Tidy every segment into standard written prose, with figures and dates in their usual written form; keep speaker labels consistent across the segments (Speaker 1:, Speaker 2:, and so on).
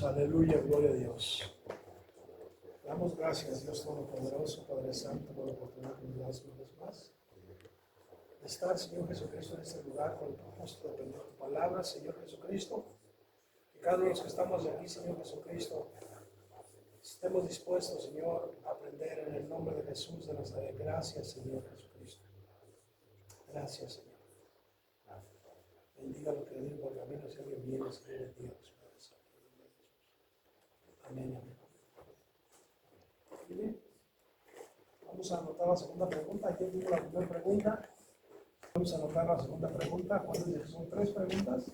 Speaker 1: Aleluya, gloria a Dios. Damos gracias, Dios Todopoderoso, Padre Santo, por la oportunidad que nos das una vez más de estar, Señor Jesucristo, en este lugar con el propósito de aprender tu palabra, Señor Jesucristo. Que cada uno de los que estamos aquí, Señor Jesucristo, estemos dispuestos, Señor, a aprender en el nombre de Jesús de Nazaret. Gracias, Señor Jesucristo. Gracias, Señor. Bendiga lo que digo por camino, si alguien viene, Señor de Dios. Amén, amén. Bien. Vamos a anotar la segunda pregunta. Aquí tengo la primera pregunta. Vamos a anotar la segunda pregunta. Son 3 preguntas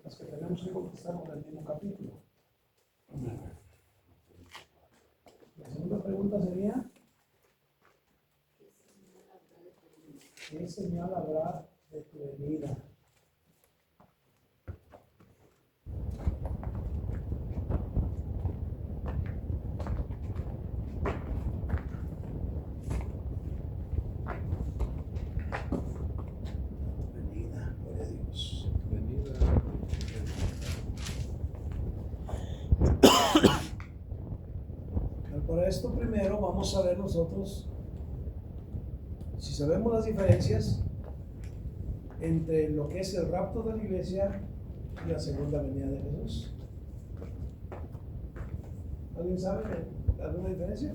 Speaker 1: las que tenemos que contestar con el mismo capítulo. La segunda pregunta sería: ¿qué señal habrá de tu venida? Para esto primero vamos a ver nosotros si sabemos las diferencias entre lo que es el rapto de la iglesia y la segunda venida de Jesús. ¿Alguien sabe alguna diferencia?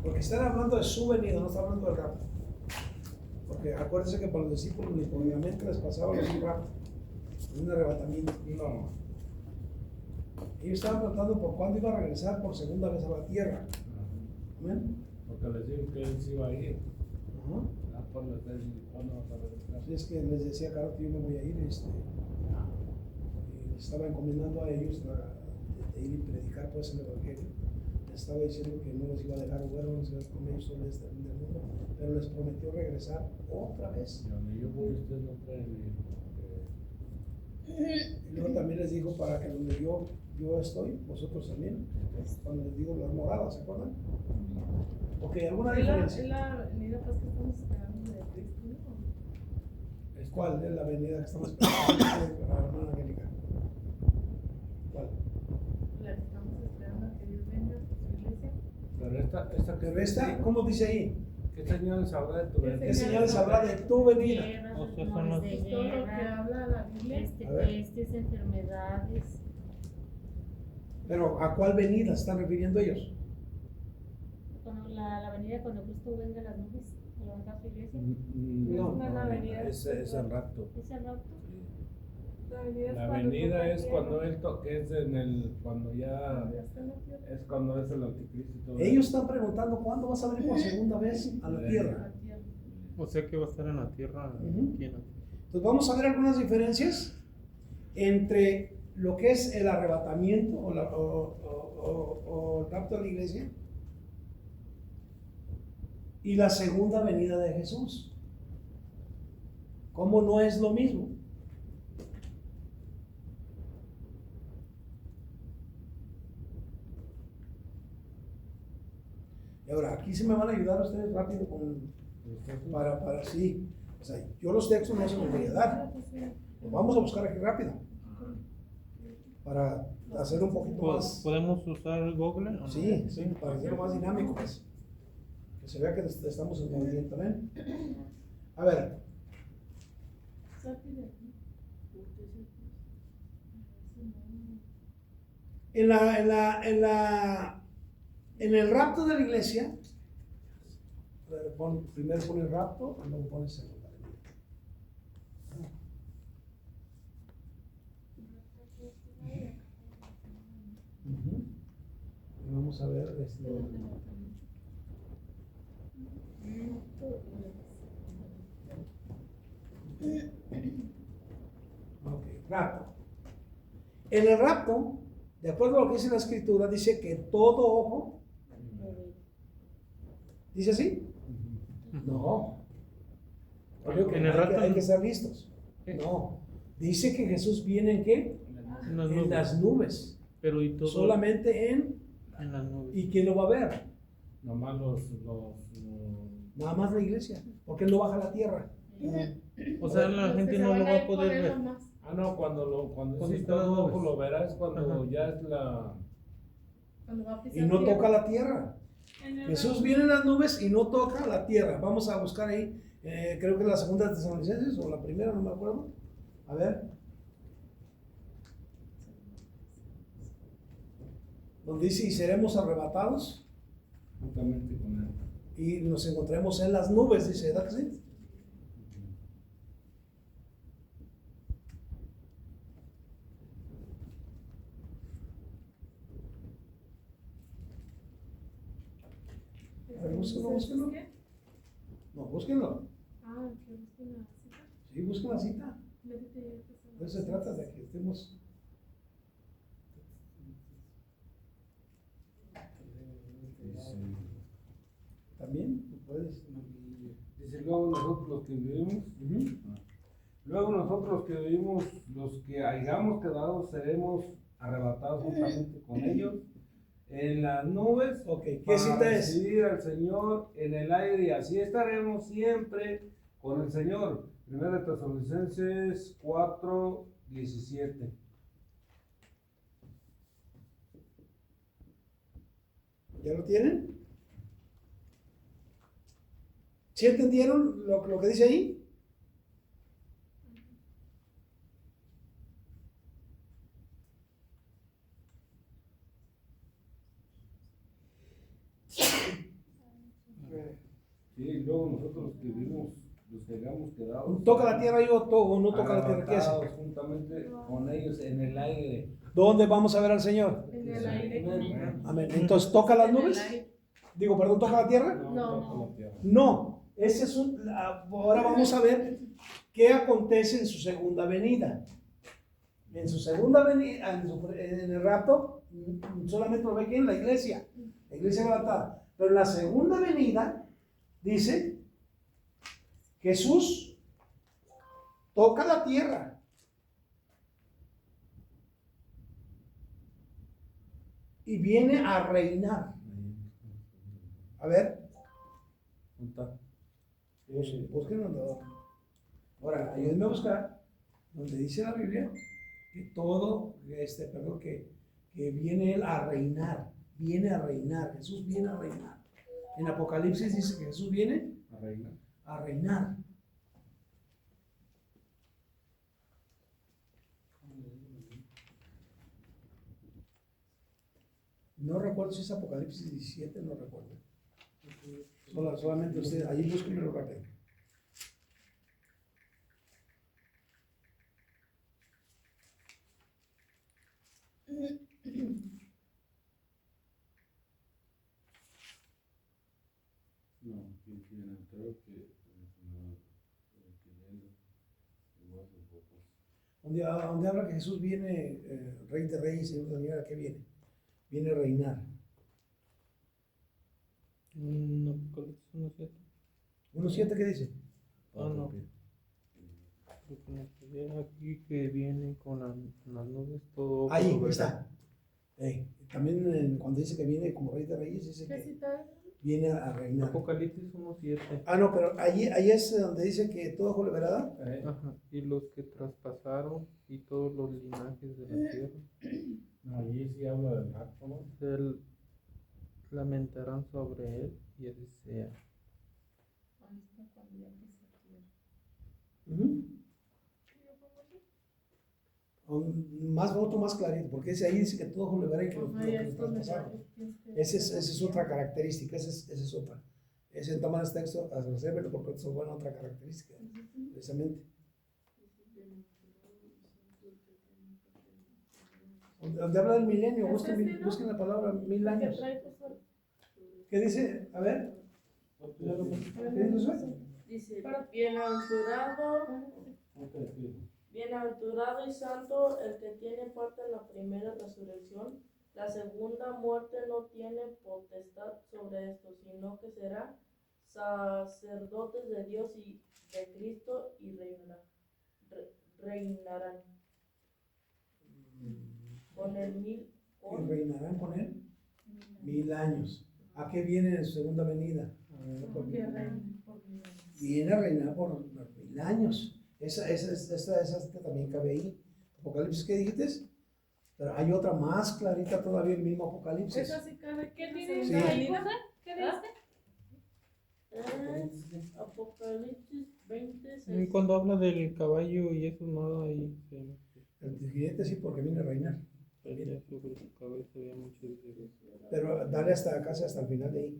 Speaker 1: Porque están hablando de su venida, no están hablando del rapto. Porque acuérdense que para los discípulos obviamente les pasaba lo un rapto, un arrebatamiento. No. Ellos estaban tratando por cuándo iba a regresar por segunda vez a la tierra. Amén.
Speaker 2: Porque les digo que él se iba a ir.
Speaker 1: Ajá.
Speaker 2: ¿Cuándo vas a regresar?
Speaker 1: Es que les decía, claro, que yo me voy a ir. Y les estaba encomendando a ellos de ir y predicar pues el evangelio. Les estaba diciendo que no los iba a dejar huérfanos con ellos sobre este mundo, pero les prometió regresar otra vez.
Speaker 2: Y donde yo voy, ustedes no pueden ir.
Speaker 1: Y luego también les dijo para que donde yo estoy, vosotros también. Cuando les digo las moradas, ¿se acuerdan? Ok, ¿alguna diferencia?
Speaker 3: Es la venida pues, que estamos esperando de Cristo, ¿no?
Speaker 1: ¿Cuál es la venida que estamos esperando? La hermana Angélica. ¿Cuál?
Speaker 3: La que estamos esperando a que Dios venga a su iglesia.
Speaker 2: Pero
Speaker 1: Pero esta, ¿cómo dice ahí?
Speaker 2: ¿qué señales habrá de tu venida?
Speaker 1: ¿Qué señales habrá de tu venida?
Speaker 4: Guerras,
Speaker 5: O sea, son
Speaker 4: rumores
Speaker 5: los-
Speaker 4: de
Speaker 3: Todo lo que
Speaker 4: guerra,
Speaker 3: habla la Biblia.
Speaker 4: pestes, enfermedades.
Speaker 1: Pero ¿a cuál venida están refiriendo ellos?
Speaker 4: Cuando la venida cuando Cristo venga a las nubes a levantar su iglesia.
Speaker 3: No es la venida.
Speaker 2: Es el rapto.
Speaker 4: ¿Es el rapto?
Speaker 3: La venida
Speaker 2: La
Speaker 3: cuando
Speaker 2: venida
Speaker 3: toca
Speaker 2: es
Speaker 3: tierra.
Speaker 2: cuando él que es en el, cuando ya
Speaker 3: Ya está en la tierra.
Speaker 2: es cuando es el anticristo y todo
Speaker 1: Ellos
Speaker 2: eso.
Speaker 1: están preguntando cuándo vas a venir por segunda vez a la tierra.
Speaker 3: La tierra.
Speaker 5: O sea que va a estar en la tierra.
Speaker 1: Ujú.
Speaker 5: Aquí en la-
Speaker 1: Entonces vamos a ver algunas diferencias entre lo que es el arrebatamiento o el rapto de la iglesia y la segunda venida de Jesús. ¿Cómo no es lo mismo? Y ahora, aquí se me van a ayudar ustedes rápido para sí. O sea, yo los textos no se los voy a dar. Los vamos a buscar aquí rápido. Para hacer un poquito más.
Speaker 5: ¿Podemos usar Google? ¿O no?
Speaker 1: Sí, para hacerlo más dinámico, pues. Que se vea que estamos en movimiento, ¿ven? A ver, en el rapto de la iglesia, a ver, primero pone el rapto y luego pone segunda venida. Ujú. Y vamos a ver ok, rapto. En el rapto, de acuerdo a lo que dice la escritura, dice que todo ojo, ¿dice así? No. Porque
Speaker 5: En el rapto
Speaker 1: hay
Speaker 5: no.
Speaker 1: que estar listos. No. Dice que Jesús viene en qué?
Speaker 5: Las
Speaker 1: En
Speaker 5: nubes.
Speaker 1: las nubes.
Speaker 5: Pero y todo
Speaker 1: Solamente en.
Speaker 5: las nubes.
Speaker 1: ¿Y quién lo va a ver?
Speaker 2: Nomás
Speaker 1: Nada más la iglesia. Porque él no baja a la tierra.
Speaker 5: O sea, la gente no lo va a poder ver.
Speaker 2: Ah, no, cuando
Speaker 5: Cuando
Speaker 2: sí
Speaker 5: están las
Speaker 2: todo
Speaker 5: nubes.
Speaker 2: lo verás cuando
Speaker 5: Ajá.
Speaker 2: ya es la...
Speaker 3: Cuando va a pisar
Speaker 1: Y no
Speaker 3: tierra.
Speaker 1: toca la tierra.
Speaker 4: En el
Speaker 1: Jesús
Speaker 4: rapto.
Speaker 1: viene en las nubes y no toca la tierra. Vamos a buscar ahí, creo que es la segunda de Tesalonicenses o la primera, no me acuerdo. A ver. Donde dice, y seremos arrebatados
Speaker 2: Juntamente con él.
Speaker 1: y nos encontraremos en las nubes, dice, ¿verdad que sí? A ver, búsquenlo.
Speaker 3: ¿Qué?
Speaker 1: No, búsquenlo.
Speaker 3: Ah, que busquen la cita.
Speaker 1: Sí, busquen la cita.
Speaker 3: Métete ya que está.
Speaker 1: De eso se trata, de que estemos. También, tú puedes.
Speaker 2: Dice, luego nosotros los que vivimos,
Speaker 1: Ujú.
Speaker 2: luego nosotros los que vivimos, los que hayamos quedado, seremos arrebatados juntamente con ellos en las nubes.
Speaker 1: Ok, ¿qué
Speaker 2: para
Speaker 1: cita es?
Speaker 2: recibir al Señor en el aire y así estaremos siempre con el Señor. Primera de Tesalonicenses 4:17.
Speaker 1: ¿Ya lo tienen? ¿Sí entendieron lo que dice ahí?
Speaker 2: Sí, luego nosotros los que vivimos, los que hayamos quedado,
Speaker 1: ¿Toca la tierra yo o no toca la tierra? ¿Qué hace?
Speaker 2: arrebatados juntamente con ellos en el aire.
Speaker 1: ¿Dónde vamos a ver al Señor?
Speaker 3: En el aire.
Speaker 2: Amén.
Speaker 1: Amén. Entonces, ¿toca las
Speaker 3: En el
Speaker 1: nubes?
Speaker 3: aire.
Speaker 1: Digo, perdón, ¿toca la tierra?
Speaker 2: No,
Speaker 3: No.
Speaker 2: toca la tierra.
Speaker 1: No. Ese es ahora vamos a ver qué acontece en su segunda venida. En su segunda venida, en el rapto, solamente lo ve aquí en la iglesia arrebatada. Pero en la segunda venida, dice, Jesús toca la tierra. Y viene a reinar. A ver, busquen donde. Ahora, ayúdenme a buscar donde dice la Biblia que todo, que viene Él a reinar. Viene a reinar. Jesús viene a reinar. En Apocalipsis dice que Jesús viene
Speaker 2: La reina.
Speaker 1: a reinar. No recuerdo si es Apocalipsis 17, no recuerdo. Solamente ustedes, ahí búsquenmelo rápido.
Speaker 2: No, creo que
Speaker 1: Donde habla que Jesús viene, Rey de Reyes, Señor de Señores, ¿a qué viene? Viene a reinar.
Speaker 5: No, Apocalipsis 1:7.
Speaker 1: 1.7, ¿qué dice?
Speaker 5: Ah, no. Porque me quedé aquí que viene con las nubes todo.
Speaker 1: Ahí
Speaker 5: todo
Speaker 1: está. También cuando dice que viene como Rey de Reyes, dice
Speaker 3: ¿Qué
Speaker 1: que
Speaker 3: cita es?
Speaker 1: viene a reinar.
Speaker 5: Apocalipsis 1:7.
Speaker 1: Ah, no, pero ahí es donde dice que todo ojo le verá dar.
Speaker 5: Ajá. Y los que traspasaron y todos los linajes de la tierra
Speaker 2: Allí sí habla del rapto, ¿no?
Speaker 5: se lamentarán sobre él y desean.
Speaker 3: Ahí está cuando ya pisa tierra.
Speaker 1: Ujú. Más voto, más clarito, porque ahí dice que todo ojo le verá y que los
Speaker 3: Pues ahí
Speaker 1: que
Speaker 3: es donde
Speaker 1: traspasaron.
Speaker 3: ya-
Speaker 1: Esa es otra característica, esa es otra. Ese toma este texto, resérvelo porque es buena otra característica, precisamente. Donde habla del milenio, busquen la palabra 1000
Speaker 3: ¿Qué
Speaker 1: años.
Speaker 3: trae, profesor?
Speaker 1: ¿Qué dice? A ver. ¿Qué dice eso?
Speaker 6: Dice, bienaventurado, bienaventurado y santo el que tiene parte en la primera resurrección. La segunda muerte no tiene potestad sobre esto, sino que será sacerdotes de Dios y de Cristo y reinarán con el
Speaker 1: Y reinarán con él 1000 años. ¿A qué viene en su segunda venida?
Speaker 3: Porque reina por vida.
Speaker 1: Viene a reinar por 1000 años. Esa también cabe ahí. Apocalipsis, ¿qué dijiste? Pero hay otra más clarita todavía, el mismo Apocalipsis.
Speaker 3: Esa sí cabe.
Speaker 4: ¿Qué
Speaker 3: ¿Qué
Speaker 4: dice
Speaker 1: Sí.
Speaker 4: ahí, José? ¿Qué
Speaker 6: ¿Ah?
Speaker 4: dice?
Speaker 6: Es Apocalipsis 26.
Speaker 5: Cuando habla del caballo y eso, no, ahí
Speaker 1: El jinete sí, porque viene a reinar.
Speaker 5: pelea sobre su cabeza, había muchos de
Speaker 1: Pero dale hasta casi hasta el final de ahí.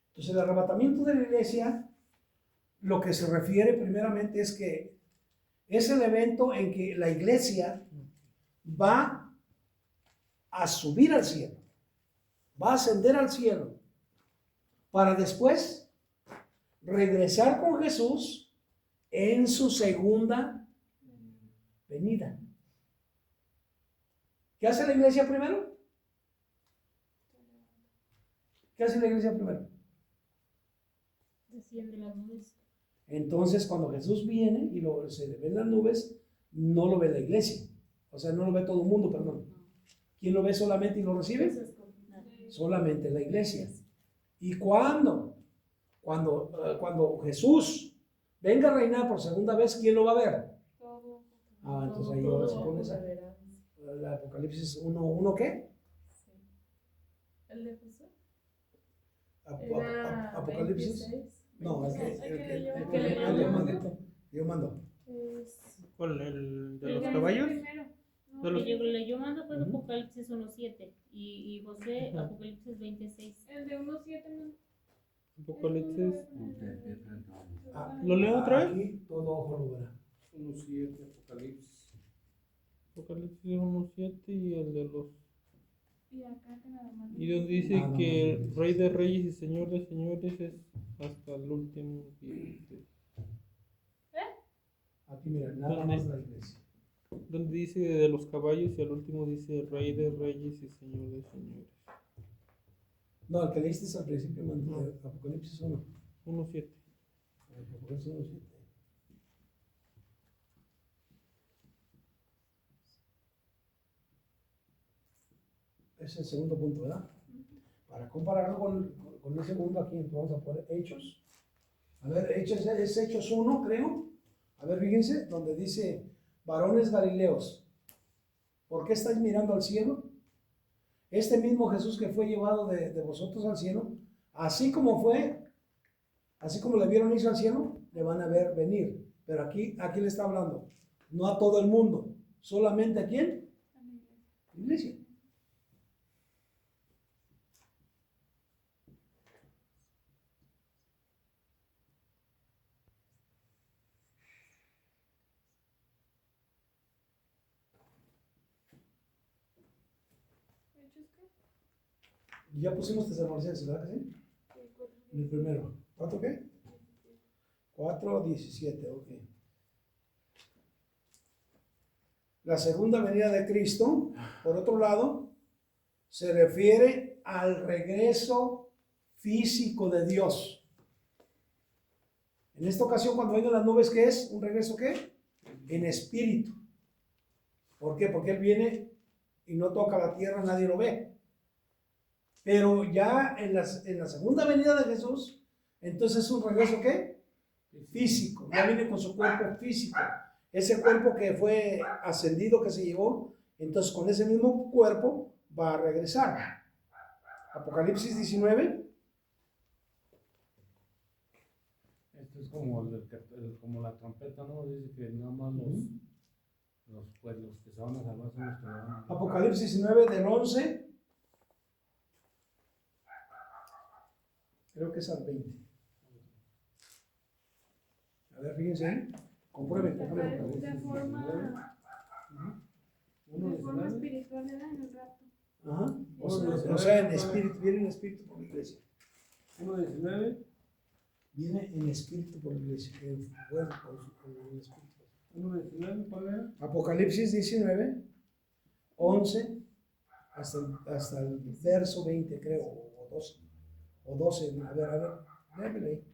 Speaker 1: Entonces, el arrebatamiento de la iglesia, lo que se refiere primeramente es que es el evento en que la iglesia va a subir al cielo, va a ascender al cielo, para después regresar con Jesús en su segunda venida. ¿Qué hace la iglesia primero? ¿Qué hace la iglesia primero?
Speaker 4: Desciende las nubes.
Speaker 1: Entonces, cuando Jesús viene y se le ven las nubes, no lo ve la iglesia. O sea, no lo ve todo el mundo, perdón. ¿Quién lo ve solamente y lo recibe? Solamente la iglesia. ¿Y cuándo? Cuando Jesús venga a reinar por segunda vez, ¿quién lo va a ver? Entonces ahí ahora se pone esa. El Apocalipsis 1, ¿qué?
Speaker 3: ¿El de José?
Speaker 1: Apocalipsis.
Speaker 3: 26.
Speaker 1: No, el
Speaker 3: El
Speaker 1: que
Speaker 3: le
Speaker 1: yo mando.
Speaker 5: ¿Cuál? ¿El de
Speaker 4: El
Speaker 5: los
Speaker 4: que
Speaker 5: caballos?
Speaker 4: dice primero. No,
Speaker 5: De los-
Speaker 4: que yo mando fue
Speaker 1: Ujú.
Speaker 4: Apocalipsis 1:7 y José
Speaker 5: Ajá.
Speaker 4: Apocalipsis 26.
Speaker 3: El de 1.7 no.
Speaker 5: Apocalipsis.
Speaker 1: Ah,
Speaker 5: ¿Lo leo otra vez?
Speaker 1: Aquí todo ojo lo verá.
Speaker 2: 1:7, Apocalipsis.
Speaker 5: Apocalipsis 1.7 y el de los...
Speaker 3: Y acá que nada más.
Speaker 5: Y donde dice
Speaker 1: Nada
Speaker 5: que
Speaker 1: más.
Speaker 5: Rey de Reyes y Señor de Señores es hasta el último día.
Speaker 1: Aquí mira, nada
Speaker 5: ¿Dónde?
Speaker 1: más la iglesia.
Speaker 5: Donde dice de los caballos y al último dice Rey de Reyes y Señor de Señores.
Speaker 1: No, el que leíste es al principio, Apocalipsis 1.
Speaker 5: 1.7.
Speaker 1: Apocalipsis 1:7. Es el segundo punto, ¿verdad? Para compararlo con el segundo aquí, vamos a poner Hechos. A ver, Hechos es Hechos 1, creo. A ver, fíjense, donde dice, varones galileos, ¿por qué estáis mirando al cielo? Este mismo Jesús que fue llevado de vosotros al cielo, así como le vieron irse al cielo, le van a ver venir. Pero aquí le está hablando, no a todo el mundo, solamente a quién? La iglesia.
Speaker 3: ¿Hechos qué?
Speaker 1: Y ya pusimos Tesalonicenses, ¿verdad que sí? En el primero. ¿Cuánto qué? 4:17, ok. La segunda venida de Cristo, por otro lado, se refiere al regreso físico de Dios. En esta ocasión, cuando vengan las nubes, ¿qué es? ¿Un regreso qué? En espíritu. ¿Por qué? Porque Él viene y no toca la tierra, nadie lo ve. Pero ya en la segunda venida de Jesús, entonces es un regreso ¿qué? Físico. Ya viene con su cuerpo físico. Ese cuerpo que fue ascendido, que se llevó, entonces con ese mismo cuerpo va a regresar. Apocalipsis 19.
Speaker 2: Esto es como, como la trompeta, ¿no? Dice que nada más los que se van a salvar son los que van a...
Speaker 1: Apocalipsis 19 del 11. Creo que es al 20. A ver, fíjense ahí. Comprueben.
Speaker 3: De forma espiritual era en el rato.
Speaker 1: Ajá. O sea, en espíritu, viene en espíritu por la iglesia.
Speaker 2: 1:19.
Speaker 1: Viene en espíritu por la iglesia. En espíritu.
Speaker 2: 1:19, ¿cuál era?
Speaker 1: Apocalipsis 19, 11, hasta el verso 20, creo, o 12. O 12, a ver, déjame ahí.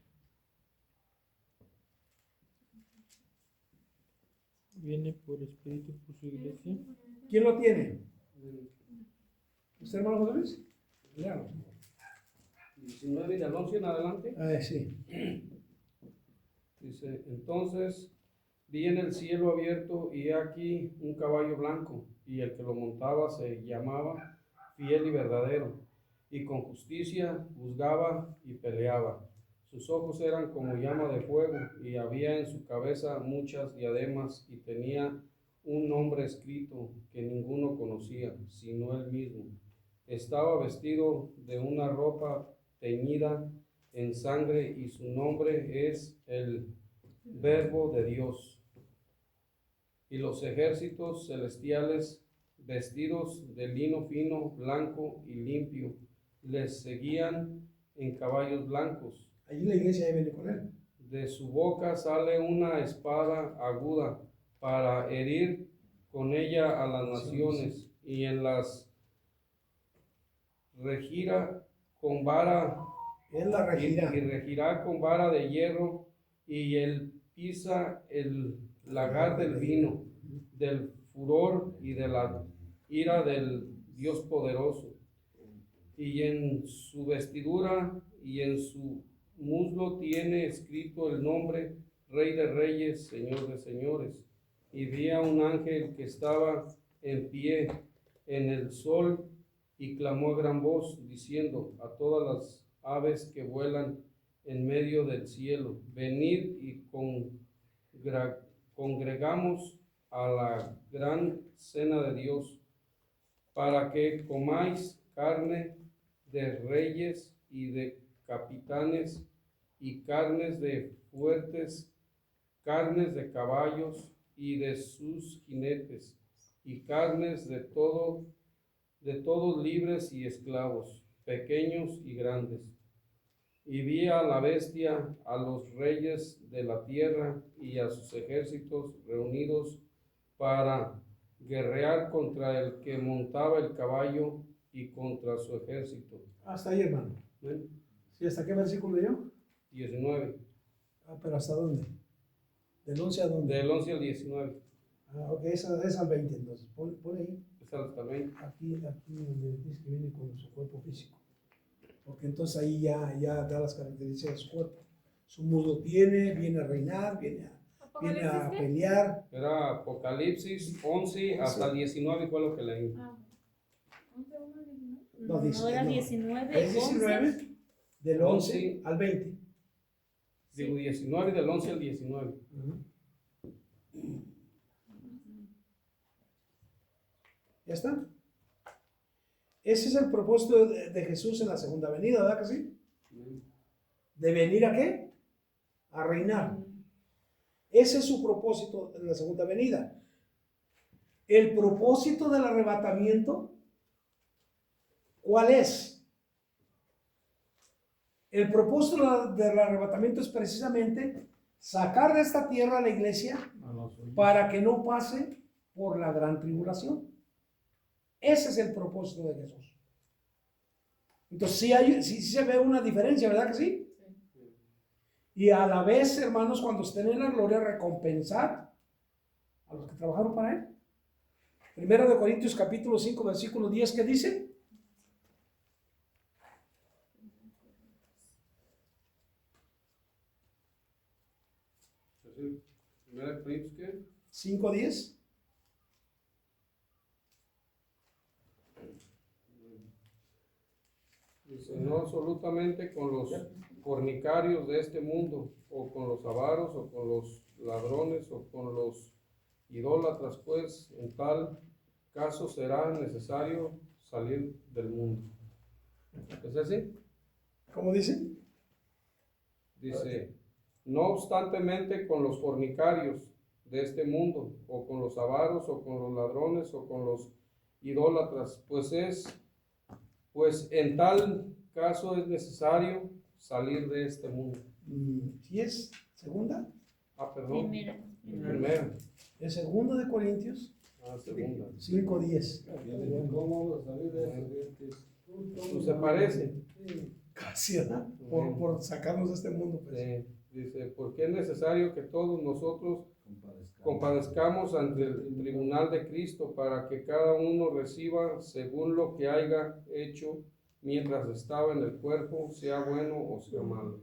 Speaker 5: viene por espíritu por su iglesia.
Speaker 1: ¿Quién lo tiene? ¿Usted, hermano José Luis? Léalo.
Speaker 2: 19 y del 11 en adelante.
Speaker 1: Sí.
Speaker 2: Dice, entonces vi en el cielo abierto y he aquí un caballo blanco, y el que lo montaba se llamaba Fiel y Verdadero, y con justicia juzgaba y peleaba. Sus ojos eran como llama de fuego, y había en su cabeza muchas diademas, y tenía un nombre escrito que ninguno conocía, sino él mismo. Estaba vestido de una ropa teñida en sangre, y su nombre es el Verbo de Dios. Y los ejércitos celestiales, vestidos de lino fino, blanco y limpio, les seguían en caballos blancos.
Speaker 1: Allí la iglesia ya viene con él.
Speaker 2: De su boca sale una espada aguda para herir con ella a las naciones, y en las regirá con vara.
Speaker 1: Él la regirá.
Speaker 2: Y regirá con vara de hierro, y él pisa el lagar del vino, del furor y de la ira del Dios poderoso. Y en su vestidura y en su muslo tiene escrito el nombre Rey de Reyes, Señor de Señores. Y vi a un ángel que estaba en pie en el sol, y clamó a gran voz, diciendo a todas las aves que vuelan en medio del cielo: venid y congregamos a la gran cena de Dios, para que comáis carne de reyes y de capitanes, y carnes de fuertes, carnes de caballos y de sus jinetes, y carnes de todos libres y esclavos, pequeños y grandes. Y vi a la bestia, a los reyes de la tierra y a sus ejércitos reunidos para guerrear contra el que montaba el caballo y contra su ejército.
Speaker 1: Hasta ahí, hermano.
Speaker 2: ¿Ven?
Speaker 1: ¿Sí, hasta qué versículo yo?
Speaker 2: 19.
Speaker 1: Pero ¿hasta dónde? ¿Del 11 a dónde?
Speaker 2: Del 11 al 19.
Speaker 1: Ok, es al 20 entonces. Pon ahí.
Speaker 2: Es hasta el 20.
Speaker 1: Aquí donde dice que viene con su cuerpo físico. Porque entonces ahí ya da las características de su cuerpo. Su muslo viene a reinar, viene a pelear.
Speaker 2: Era Apocalipsis 11 hasta 19, fue lo que leí.
Speaker 4: Ah, 11, 1, 19.
Speaker 1: No, dice,
Speaker 4: No, era
Speaker 1: no.
Speaker 4: 19.
Speaker 1: Es 19,
Speaker 4: 11.
Speaker 1: del 11 al 20.
Speaker 2: Digo 19, del 11 al 19.
Speaker 1: ¿Ya está? Ese es el propósito de Jesús en la segunda venida, ¿verdad que sí? ¿De venir a qué? A reinar. Ese es su propósito en la segunda venida. El propósito del arrebatamiento, ¿cuál es? El propósito del arrebatamiento es precisamente sacar de esta tierra a la iglesia para que no pase por la gran tribulación. Ese es el propósito de Jesús. Entonces sí se ve una diferencia, ¿verdad que sí? Y a la vez, hermanos, cuando estén en la gloria, recompensar a los que trabajaron para él. Primero de Corintios capítulo 5, versículo 10, ¿qué dice?
Speaker 2: Primera de Corintios, ¿qué?
Speaker 1: 5:10.
Speaker 2: Dice, no absolutamente con los fornicarios de este mundo, o con los avaros, o con los ladrones, o con los idólatras, pues en tal caso será necesario salir del mundo. ¿Es así?
Speaker 1: ¿Cómo dice?
Speaker 2: Dice, no obstantemente con los fornicarios de este mundo, o con los avaros, o con los ladrones, o con los idólatras, pues en tal caso es necesario salir de este mundo.
Speaker 1: ¿Sí es segunda?
Speaker 2: Perdón.
Speaker 4: Primera.
Speaker 2: Primero.
Speaker 1: Es segunda de Corintios
Speaker 2: Segunda.
Speaker 1: 5:10.
Speaker 2: ¿Cómo vamos a salir de esto? ¿Se parece?
Speaker 1: Casi, ¿verdad? Por sacarnos de este mundo. Pues.
Speaker 2: Dice, porque es necesario que todos nosotros compadezcamos ante el tribunal de Cristo para que cada uno reciba según lo que haya hecho mientras estaba en el cuerpo, sea bueno o sea malo.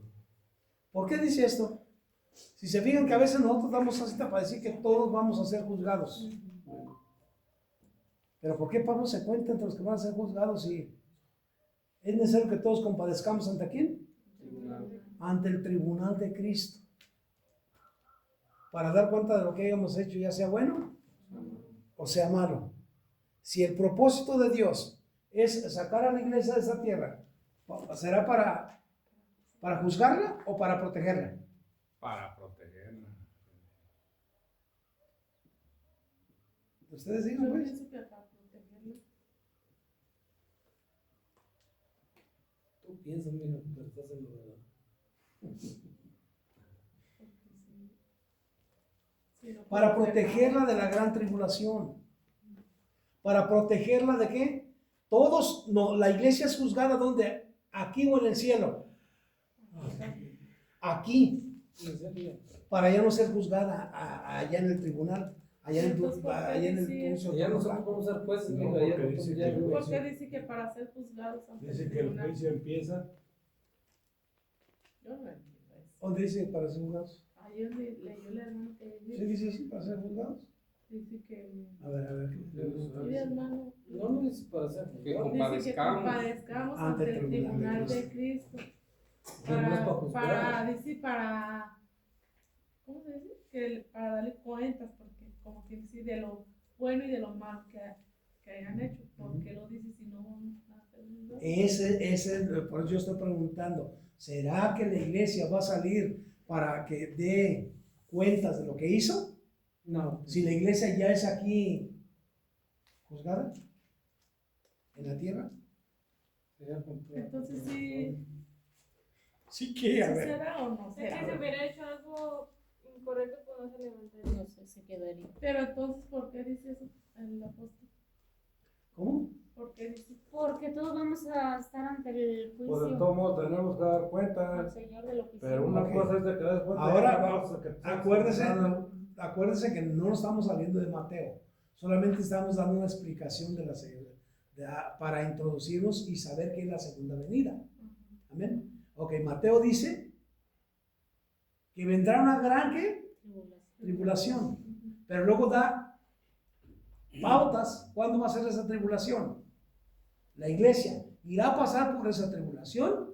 Speaker 1: ¿Por qué dice esto? Si se fijan que a veces nosotros damos esa cita para decir que todos vamos a ser juzgados. Pero ¿por qué Pablo se cuenta entre los que van a ser juzgados y es necesario que todos compadezcamos ante quién? Ante el tribunal de Cristo. Para dar cuenta de lo que hayamos hecho, ya sea bueno o sea malo. Si el propósito de Dios es sacar a la iglesia de esta tierra, ¿será para juzgarla o para protegerla?
Speaker 7: Para protegerla.
Speaker 1: Ustedes
Speaker 6: Yo
Speaker 1: digan, pues.
Speaker 6: pienso que para protegerlo.
Speaker 5: Tú piensas, mira, pero estás en lo verdad.
Speaker 1: Para protegerla de la gran tribulación. Para protegerla de qué? Todos, no, la iglesia es juzgada ¿dónde? Aquí o en el cielo. Aquí. Para ya no ser juzgada allá en el tribunal. Allá en el juicio.
Speaker 5: Ya nosotros vamos a ser jueces,
Speaker 7: No,
Speaker 5: mira, ya
Speaker 7: porque
Speaker 5: nosotros
Speaker 7: dice
Speaker 5: ya
Speaker 7: que-
Speaker 5: no-
Speaker 6: ¿Por qué dice que para ser juzgados ante
Speaker 7: Dice
Speaker 6: el
Speaker 7: que el
Speaker 6: tribunal?
Speaker 7: juicio empieza.
Speaker 6: Yo no entiendo eso.
Speaker 1: ¿Dónde dice para ser juzgados?
Speaker 6: Ahí donde leyó la hermana que
Speaker 1: Sí, dice sí, para ser juzgados.
Speaker 6: dice que
Speaker 1: A ver.
Speaker 6: sí, hermano,
Speaker 5: No, no dice para ser
Speaker 2: Que
Speaker 5: juzgado.
Speaker 6: dice que
Speaker 2: compadezcamos
Speaker 6: compadezcamos
Speaker 1: ante
Speaker 6: ante el tribunal de Cristo.
Speaker 5: Que no es para juzgar.
Speaker 6: Dice para, ¿cómo se dice? Que para darle cuentas, porque como que dice de lo bueno y de lo malo que hayan hecho. ¿Por qué lo dice si no van a ser juzgados?
Speaker 1: Por eso yo estoy preguntando, ¿será que la iglesia va a salir para que dé cuentas de lo que hizo?
Speaker 5: No.
Speaker 1: Si la iglesia ya es aquí juzgada en la tierra.
Speaker 6: Entonces sí,
Speaker 1: Sí
Speaker 6: ¿sí
Speaker 1: que, a ver.
Speaker 6: será o no
Speaker 3: Es que
Speaker 6: será.
Speaker 3: si hubiera hecho algo incorrecto, pues no se levantaría.
Speaker 4: No sé, se quedaría.
Speaker 6: Pero entonces, ¿por qué dice eso el apóstol?
Speaker 1: ¿Cómo?
Speaker 6: ¿Por qué dice?
Speaker 4: Porque todos vamos a estar ante el
Speaker 7: Pues de
Speaker 4: juicio
Speaker 7: todos modos tenemos que dar
Speaker 4: al
Speaker 7: cuenta.
Speaker 4: Señor de lo que
Speaker 7: Pero
Speaker 4: hicimos.
Speaker 7: una
Speaker 1: Ok.
Speaker 7: cosa es de que des cuenta. y
Speaker 1: Ahora,
Speaker 7: otra cosa que te-
Speaker 1: acuérdense que no estamos saliendo de Mateo, solamente estamos dando una explicación para introducirnos y saber qué es la segunda venida. Amén. Ok, Mateo dice que vendrá una gran ¿qué? Tribulación, pero luego da pautas cuándo va a ser esa tribulación. La iglesia irá a pasar por esa tribulación.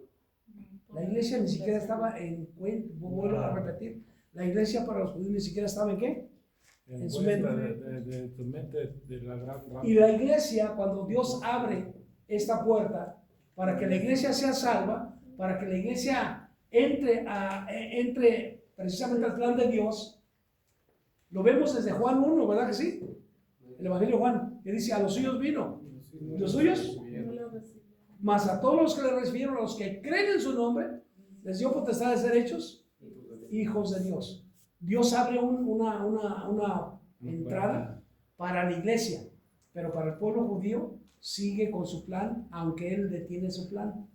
Speaker 1: La iglesia ni siquiera estaba en cuenta, vuelvo a repetir, la iglesia para los judíos ni siquiera estaba en qué.
Speaker 7: en
Speaker 1: en su
Speaker 7: cuenta
Speaker 1: mente.
Speaker 7: de tu mente de la gran
Speaker 1: Y la iglesia, cuando Dios abre esta puerta para que la iglesia sea salva, para que la iglesia entre precisamente al plan de Dios, lo vemos desde Juan 1, ¿verdad que sí? El Evangelio de Juan, que dice, a los suyos vino, ¿los suyos?
Speaker 6: No lo recibió.
Speaker 1: Mas a todos los que le recibieron, a los que creen en su nombre, les dio potestad de ser hechos hijos de Dios. Dios abre una entrada para la iglesia, pero para el pueblo judío sigue con su plan, aunque él detiene su plan.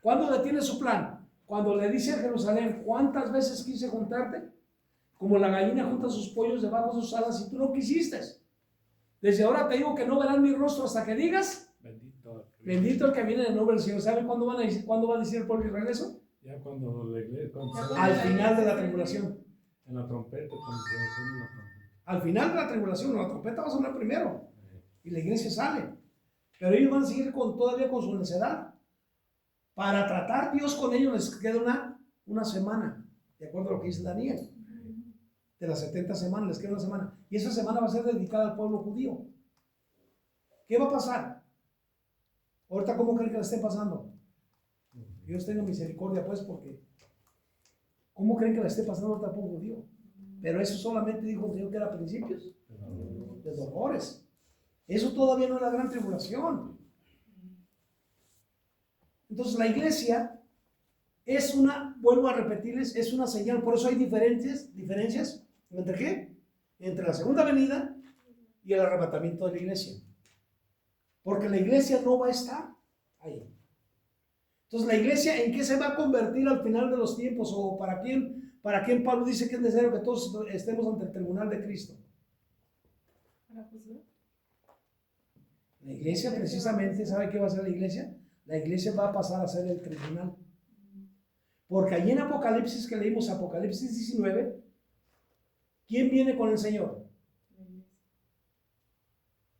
Speaker 1: ¿Cuándo detiene su plan? Cuando le dice a Jerusalén, ¿cuántas veces quise juntarte? Como la gallina junta sus pollos debajo de sus alas y tú no quisiste. Desde ahora te digo que no verán mi rostro hasta que digas,
Speaker 7: Bendito.
Speaker 1: bendito el que viene en el nombre del Señor. ¿Sabe cuándo va a decir el pueblo de Israel eso?
Speaker 7: Ya cuando la iglesia,
Speaker 1: Al final de la tribulación.
Speaker 7: en la trompeta, cuando se enciende la trompeta.
Speaker 1: Al final de la tribulación, la trompeta va a sonar primero y la iglesia sale. Pero ellos van a seguir todavía con su necedad. Para tratar Dios con ellos les queda una semana, de acuerdo a lo que dice Daniel. De las 70 semanas les queda una semana. Y esa semana va a ser dedicada al pueblo judío. ¿Qué va a pasar? Ahorita, ¿cómo creen que la esté pasando? Dios tenga misericordia, pues, porque ¿cómo creen que la esté pasando ahorita al pueblo judío? Pero eso solamente dijo el Señor que era principios de dolores. Eso todavía no es la gran tribulación. Entonces la iglesia es vuelvo a repetirles, es una señal. Por eso hay diferencias ¿entre qué? Entre la segunda venida y el arrebatamiento de la iglesia. Porque la iglesia no va a estar ahí. Entonces la iglesia, ¿en qué se va a convertir al final de los tiempos? ¿O para quién ¿Para quién Pablo dice que es necesario que todos estemos ante el tribunal de Cristo?
Speaker 3: Para juzgar.
Speaker 1: La iglesia precisamente, ¿sabe qué va a hacer la iglesia? La iglesia va a pasar a ser el tribunal. Porque allí en Apocalipsis que leímos, Apocalipsis 19, ¿quién viene con el Señor?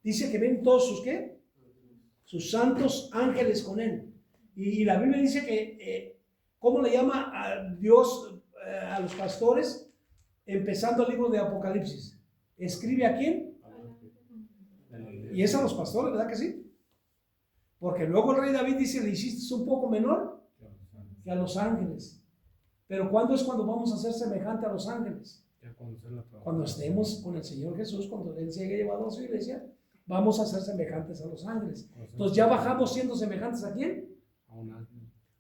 Speaker 1: Dice que ven todos sus ¿qué? Sus santos ángeles con él. Y la Biblia dice que, ¿cómo le llama a Dios a los pastores? Empezando el libro de Apocalipsis. ¿Escribe a quién? Y es a los pastores, ¿verdad que sí? Porque luego el rey David dice, le hiciste un poco menor que a los ángeles. Pero ¿cuándo es cuando vamos a ser semejante a los ángeles? Cuando estemos con el Señor Jesús, cuando Él se haya llevado a su iglesia, vamos a ser semejantes a los ángeles. Entonces ya bajamos siendo semejantes ¿a quién?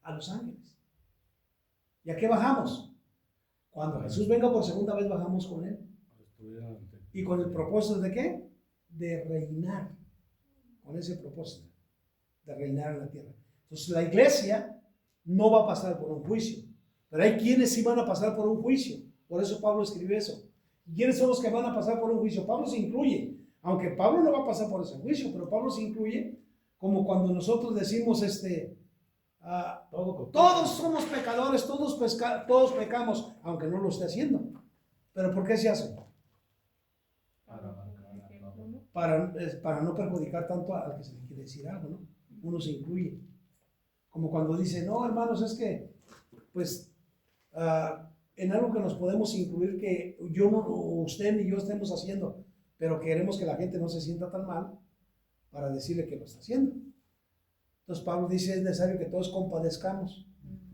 Speaker 1: A los ángeles. ¿Y a qué bajamos? Cuando Jesús venga por segunda vez, bajamos con Él. ¿Y con el propósito de qué? De reinar. Con ese propósito. De reinar en la tierra. Entonces la iglesia no va a pasar por un juicio. Pero hay quienes sí van a pasar por un juicio. Por eso Pablo escribe eso. ¿Y quiénes son los que van a pasar por un juicio? Pablo se incluye. Aunque Pablo no va a pasar por ese juicio, pero Pablo se incluye, como cuando nosotros decimos todos somos pecadores, todos pecamos, aunque no lo esté haciendo. ¿Pero por qué se hace? Para no perjudicar tanto al que se le quiere decir algo, ¿no? Uno se incluye. Como cuando dice, no, hermanos, es que, pues, en algo que nos podemos incluir que usted ni yo estemos haciendo, pero queremos que la gente no se sienta tan mal para decirle que lo está haciendo. Entonces Pablo dice, es necesario que todos compadezcamos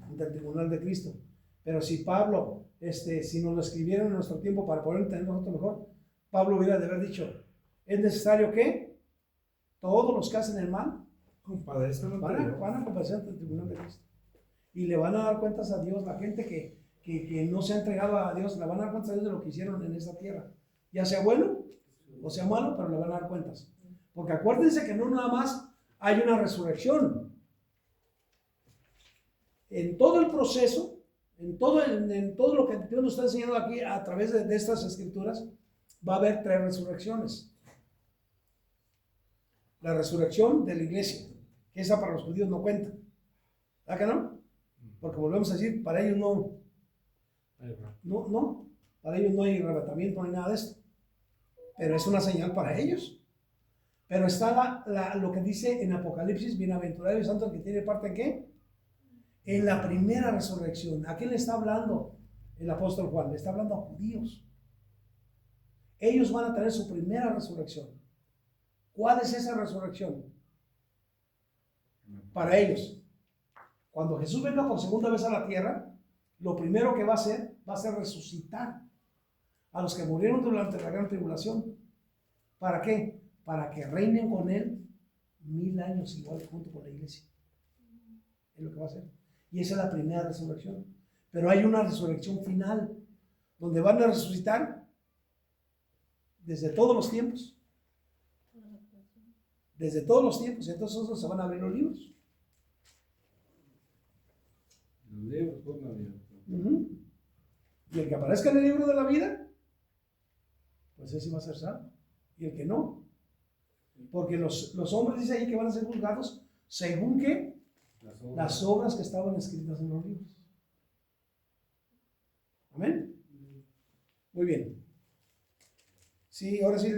Speaker 1: ante el tribunal de Cristo. Pero si Pablo, si nos lo escribieron en nuestro tiempo para poder entender nosotros mejor, Pablo hubiera de haber dicho, es necesario que todos los que hacen el mal van a compadecer ante el tribunal de Cristo. Y le van a dar cuentas a Dios. La gente que no se ha entregado a Dios, le van a dar cuentas a Dios de lo que hicieron en esta tierra. Ya sea bueno o sea malo, pero le van a dar cuentas. Porque acuérdense que no nada más hay una resurrección. En todo el proceso, en todo lo que Dios nos está enseñando aquí a través de estas escrituras, va a haber 3 resurrecciones. La resurrección de la iglesia, que esa para los judíos no cuenta. ¿Verdad que no? Porque volvemos a decir, para ellos no, para ellos no hay arrebatamiento, no hay nada de esto. Pero es una señal para ellos. Pero está lo que dice en Apocalipsis, bienaventurado y santo el que tiene parte en ¿qué? En la primera resurrección. ¿A quién le está hablando el apóstol Juan? Le está hablando a judíos. Ellos van a tener su primera resurrección. ¿Cuál es esa resurrección? Para ellos. Cuando Jesús venga por segunda vez a la tierra, lo primero que va a hacer resucitar a los que murieron durante la gran tribulación. ¿Para qué? Para que reinen con Él 1000 años igual junto con la iglesia. Es lo que va a hacer. Y esa es la primera resurrección. Pero hay una resurrección final, donde van a resucitar desde todos los tiempos. Desde todos los tiempos. Y entonces se van a abrir los libros.
Speaker 7: Los libros son abiertos.
Speaker 1: Y el que aparezca en el libro de la vida, pues ese va a ser salvo. Y el que no. Porque los hombres dice ahí que van a ser juzgados según que las obras que estaban escritas en los libros. Amén. Muy bien. Sí, ahora sí,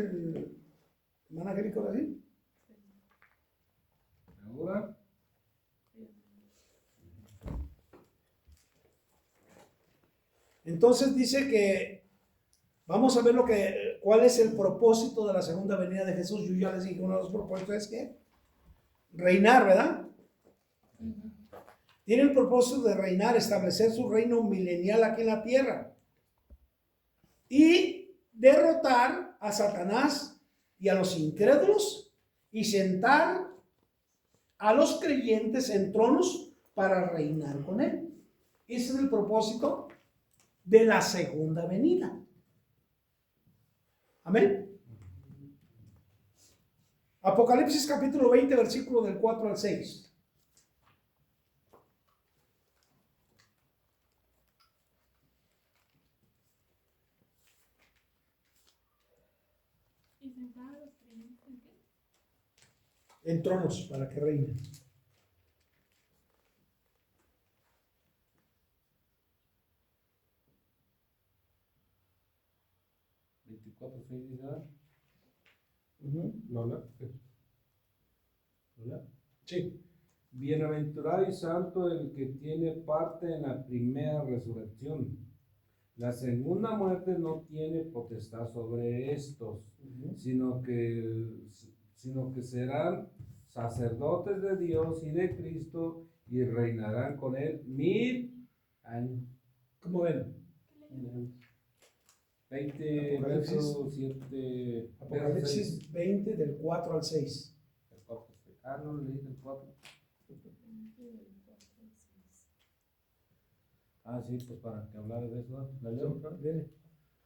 Speaker 1: hermana Angélica, ahora sí.
Speaker 7: Ahora.
Speaker 1: Entonces dice que vamos a ver cuál es el propósito de la segunda venida de Jesús. Yo ya les dije, uno de los propósitos es que reinar, ¿verdad? Tiene el propósito de reinar, establecer su reino milenial aquí en la tierra y derrotar a Satanás y a los incrédulos y sentar a los creyentes en tronos para reinar con él. Ese es el propósito de la segunda venida. Amén. Apocalipsis capítulo 20, versículo del 4 al 6.
Speaker 3: sentar a los creyentes en qué?
Speaker 1: En tronos para que reinen.
Speaker 7: Lola. Lola.
Speaker 1: Sí.
Speaker 7: Bienaventurado y santo el que tiene parte en la primera resurrección. La segunda muerte no tiene potestad sobre estos, sino que serán sacerdotes de Dios y de Cristo y reinarán con él 1000 años.
Speaker 1: ¿Cómo ven?
Speaker 7: 20,
Speaker 1: Apocalipsis.
Speaker 7: verso 7,
Speaker 1: Apocalipsis 20 del 4 al 6.
Speaker 7: no leí el 4. Ah, sí, pues para que hablara de eso, ¿la leo otra vez?
Speaker 1: Viene,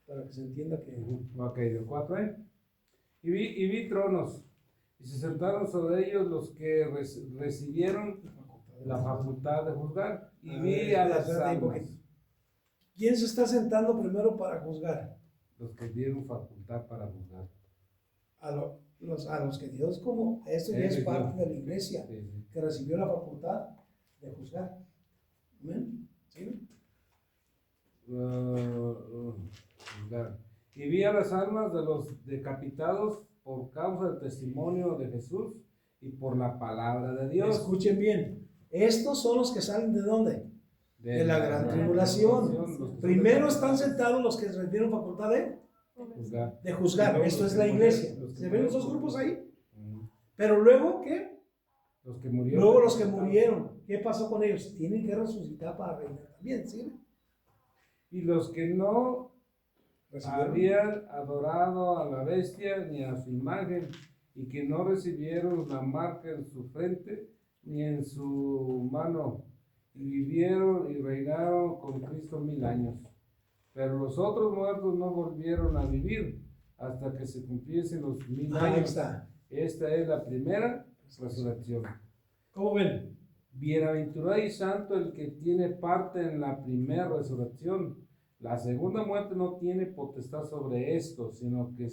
Speaker 1: para que se entienda que
Speaker 7: Ok, del 4, Y vi tronos, y se sentaron sobre ellos los que recibieron la facultad de juzgar, y vi a las almas,
Speaker 1: ¿quién se está sentando primero para juzgar?
Speaker 7: los que dieron facultad para juzgar.
Speaker 1: A los que Dios, como esto ya es parte de la iglesia,
Speaker 7: Sí.
Speaker 1: que recibió la facultad de juzgar. Amén. ¿Sí?
Speaker 7: Juzgar. Y vi a las almas de los decapitados por causa del testimonio de Jesús y por la palabra de Dios.
Speaker 1: Escuchen bien. Estos son los que salen de dónde? De la gran tribulación.
Speaker 7: Los que son
Speaker 1: Primero
Speaker 7: de-
Speaker 1: están sentados los que recibieron facultad
Speaker 7: juzgar.
Speaker 1: de juzgar.
Speaker 7: Luego
Speaker 1: Esto
Speaker 7: los
Speaker 1: es
Speaker 7: que
Speaker 1: la
Speaker 7: murieron,
Speaker 1: iglesia.
Speaker 7: los que
Speaker 1: ¿Se ven los dos
Speaker 7: murieron.
Speaker 1: grupos ahí?
Speaker 7: Ujú.
Speaker 1: Pero luego, ¿qué?
Speaker 7: Los que murieron.
Speaker 1: Luego los que murieron. ¿Qué pasó con ellos? Tienen que resucitar para reinar también, ¿sí?
Speaker 7: Y los que no
Speaker 1: ¿Recibieron?
Speaker 7: habían adorado a la bestia ni a su imagen y que no recibieron la marca en su frente ni en su mano y vivieron y reinaron con Cristo 1000 años. Pero los otros muertos no volvieron a vivir hasta que se cumpliesen los 1000
Speaker 1: Ahí
Speaker 7: años.
Speaker 1: está.
Speaker 7: Esta es la primera resurrección.
Speaker 1: ¿Cómo ven?
Speaker 7: Bienaventurado y santo el que tiene parte en la primera resurrección. La segunda muerte no tiene potestad sobre esto, sino que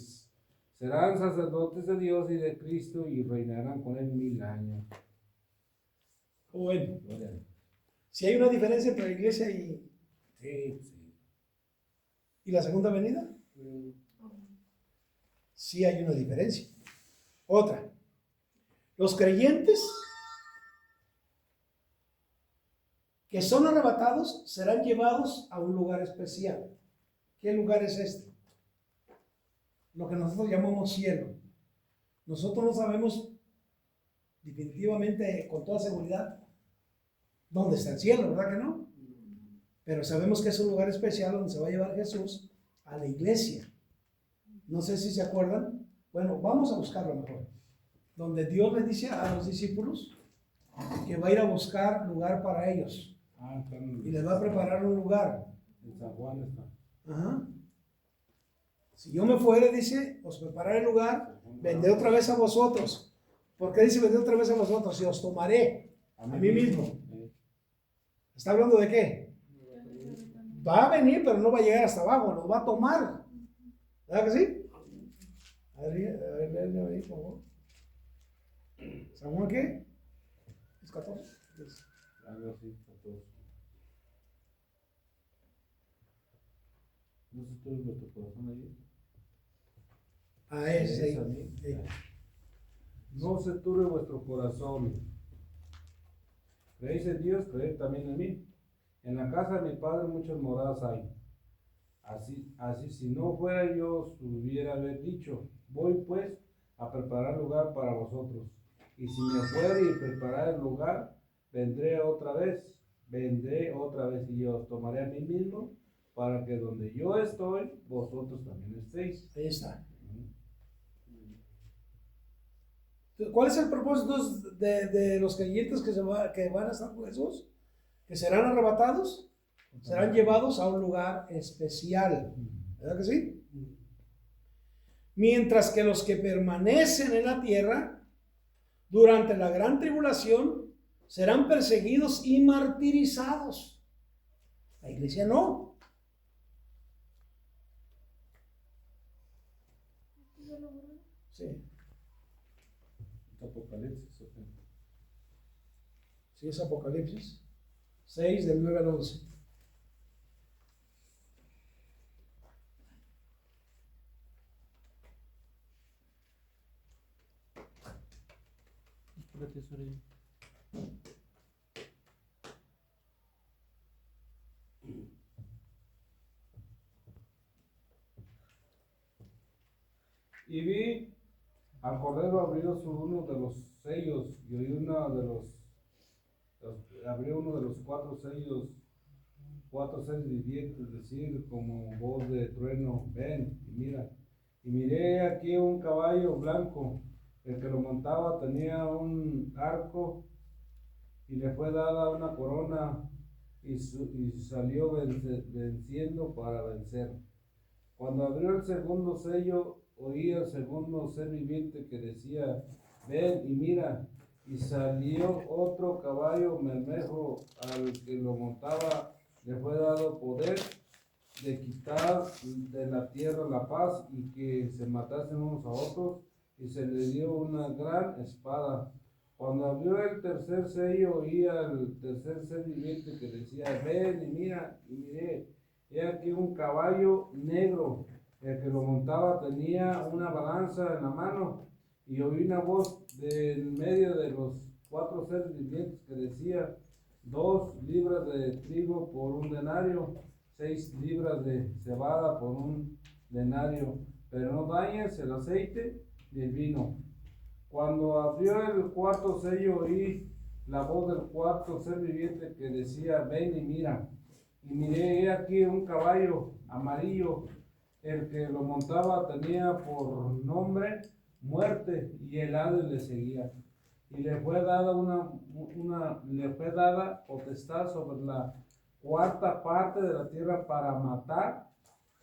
Speaker 7: serán sacerdotes de Dios y de Cristo y reinarán con él 1000 años.
Speaker 1: ¿Cómo ven?
Speaker 7: Gloria a Dios.
Speaker 1: Si hay una diferencia entre la iglesia
Speaker 7: Sí.
Speaker 1: y la segunda venida, sí hay una diferencia. Otra. Los creyentes que son arrebatados serán llevados a un lugar especial. ¿Qué lugar es este? Lo que nosotros llamamos cielo. Nosotros no sabemos definitivamente con toda seguridad dónde está el cielo, ¿verdad que no? Pero sabemos que es un lugar especial donde se va a llevar Jesús a la iglesia. No sé si se acuerdan. Bueno, vamos a buscarlo mejor. Donde Dios le dice a los discípulos que va a ir a buscar lugar para ellos. Y les va a preparar un lugar.
Speaker 7: En San Juan está.
Speaker 1: Ajá. Si yo me fuere, dice, os prepararé el lugar, vendré otra vez a vosotros. ¿Por qué dice vendré otra vez a vosotros? Y os tomaré a mí mismo. ¿Está hablando de qué? Va a venir, pero no va a llegar hasta abajo, nos va a tomar. ¿Verdad que sí? A ver, léeme ahí, por favor. ¿San Juan qué? ¿Es 14?
Speaker 7: Algo así, 14. No sé tú en vuestro corazón ahí.
Speaker 1: Ah, es ahí.
Speaker 7: Es a mí.
Speaker 1: Ahí.
Speaker 7: No se turbe vuestro corazón. Creéis en Dios, creed también en mí. En la casa de mi padre muchas moradas hay. Así si no fuera yo, os hubiera haber dicho, voy pues a preparar lugar para vosotros. Y si me fuere y preparar el lugar, vendré otra vez y os tomaré a mí mismo, para que donde yo estoy, vosotros también estéis.
Speaker 1: Ahí está. ¿Cuál es el propósito de los creyentes que van a estar con Jesús? Que serán arrebatados, serán llevados a un lugar especial. ¿Verdad que sí? Mientras que los que permanecen en la tierra durante la gran tribulación serán perseguidos y martirizados. La iglesia no. Sí,
Speaker 7: Apocalipsis. Ok.
Speaker 1: sí es Apocalipsis 6 del 9 al 11.
Speaker 5: Espérate, sorry.
Speaker 7: Y vi al Cordero abrió uno de los sellos y oí abrió uno de los cuatro sellos vivientes decir como voz de trueno, ven y mira. Y miré aquí un caballo blanco, el que lo montaba tenía un arco y le fue dada una corona y salió venciendo para vencer. Cuando abrió el segundo sello, oí al segundo ser viviente que decía, ven y mira, y salió otro caballo bermejo, al que lo montaba le fue dado poder de quitar de la tierra la paz y que se matasen unos a otros, y se le dio una gran espada. Cuando abrió el tercer sello, oí al tercer ser viviente que decía, ven y mira, y miré, he aquí un caballo negro, el que lo montaba tenía una balanza en la mano, y oí una voz de en medio de los cuatro seres vivientes que decía, 2 libras de trigo por un denario, 6 libras de cebada por un denario, pero no dañes el aceite y el vino. Cuando abrió el cuarto sello, oí la voz del cuarto ser viviente que decía, ven y mira. Y miré, he aquí un caballo amarillo, el que lo montaba tenía por nombre Muerte, y el Hades le seguía. Y le fue dada le fue dada potestad sobre la cuarta parte de la tierra para matar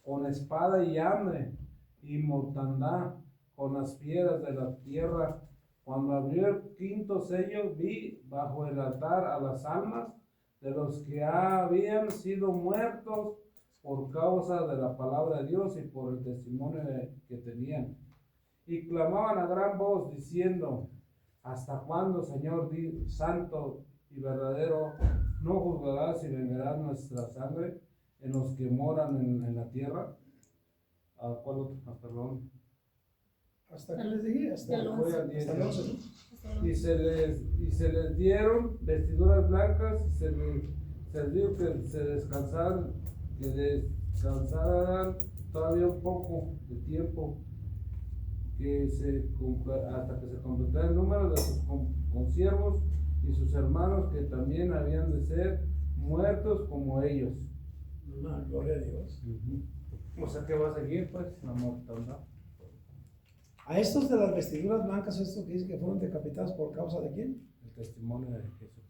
Speaker 7: con espada y hambre y mortandad con las piedras de la tierra. Cuando abrió el quinto sello, vi bajo el altar a las almas de los que habían sido muertos por causa de la palabra de Dios y por el testimonio que tenían. Y clamaban a gran voz diciendo, ¿hasta cuándo, Señor santo y verdadero, no juzgarás y vengarás nuestra sangre en los que moran en la tierra? ¿Cuál otro? Perdón.
Speaker 1: ¿Hasta qué les dije? Hasta
Speaker 4: Del
Speaker 7: Voy al 10.
Speaker 1: hasta el 11, ¿no?
Speaker 7: Y se les dieron vestiduras blancas, y se les dijo que descansaran todavía un poco de tiempo, hasta que se completara el número de sus consiervos y sus hermanos, que también habían de ser muertos como ellos.
Speaker 1: Gloria a Dios.
Speaker 7: O sea que va a seguir, pues, la mortandad.
Speaker 1: A estos de las vestiduras blancas, estos que dicen que fueron decapitados por causa de quién?
Speaker 7: El testimonio de Jesucristo.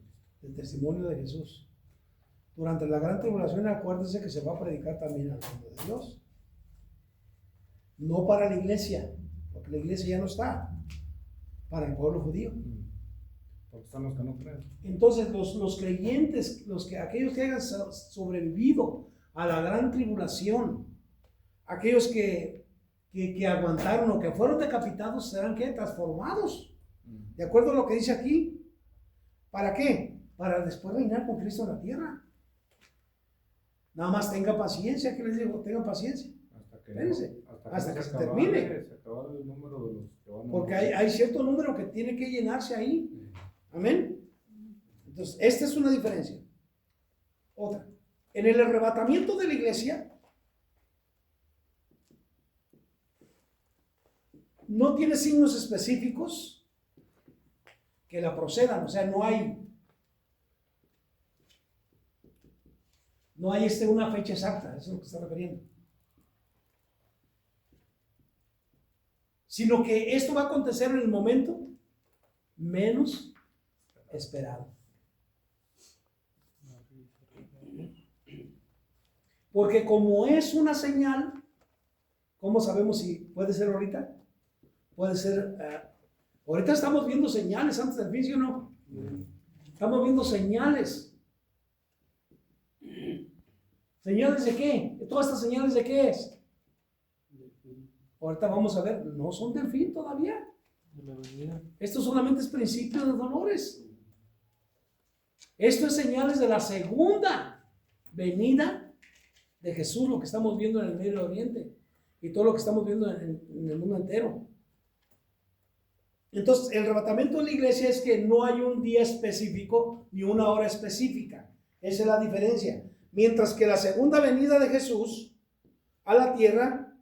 Speaker 1: El testimonio de Jesús. Durante la gran tribulación, acuérdense que se va a predicar también al reino de Dios. No para la iglesia, porque la iglesia ya no está, para el pueblo judío.
Speaker 7: Porque están los que no creen.
Speaker 1: Entonces, los creyentes, aquellos que hayan sobrevivido a la gran tribulación, aquellos que aguantaron o que fueron decapitados, serán ¿qué? Transformados. De acuerdo a lo que dice aquí. ¿Para qué? Para después reinar con Cristo en la tierra. Nada más tenga paciencia, ¿qué les digo? Tengan paciencia. Espérense, hasta que se termine.
Speaker 7: Se acaba el número de los que van a
Speaker 1: Porque
Speaker 7: morir.
Speaker 1: hay cierto número que tiene que llenarse ahí. Amén. Entonces, esta es una diferencia. Otra. En el arrebatamiento de la iglesia, no tiene signos específicos que la procedan. O sea, no hay una fecha exacta, eso es lo que está refiriendo. Sino que esto va a acontecer en el momento menos esperado. Porque como es una señal, ¿cómo sabemos si puede ser ahorita? Puede ser, ahorita estamos viendo señales antes del fin, ¿sí o no? Estamos viendo señales. ¿Señales de qué? ¿Todas estas señales de qué es? ahorita vamos a ver, no son del fin todavía.
Speaker 5: De la venida.
Speaker 1: Esto solamente es principio de dolores. Esto es señales de la segunda venida de Jesús, lo que estamos viendo en el Medio Oriente y todo lo que estamos viendo en el mundo entero. Entonces, el arrebatamiento de la iglesia es que no hay un día específico ni una hora específica. Esa es la diferencia. Mientras que la segunda venida de Jesús a la tierra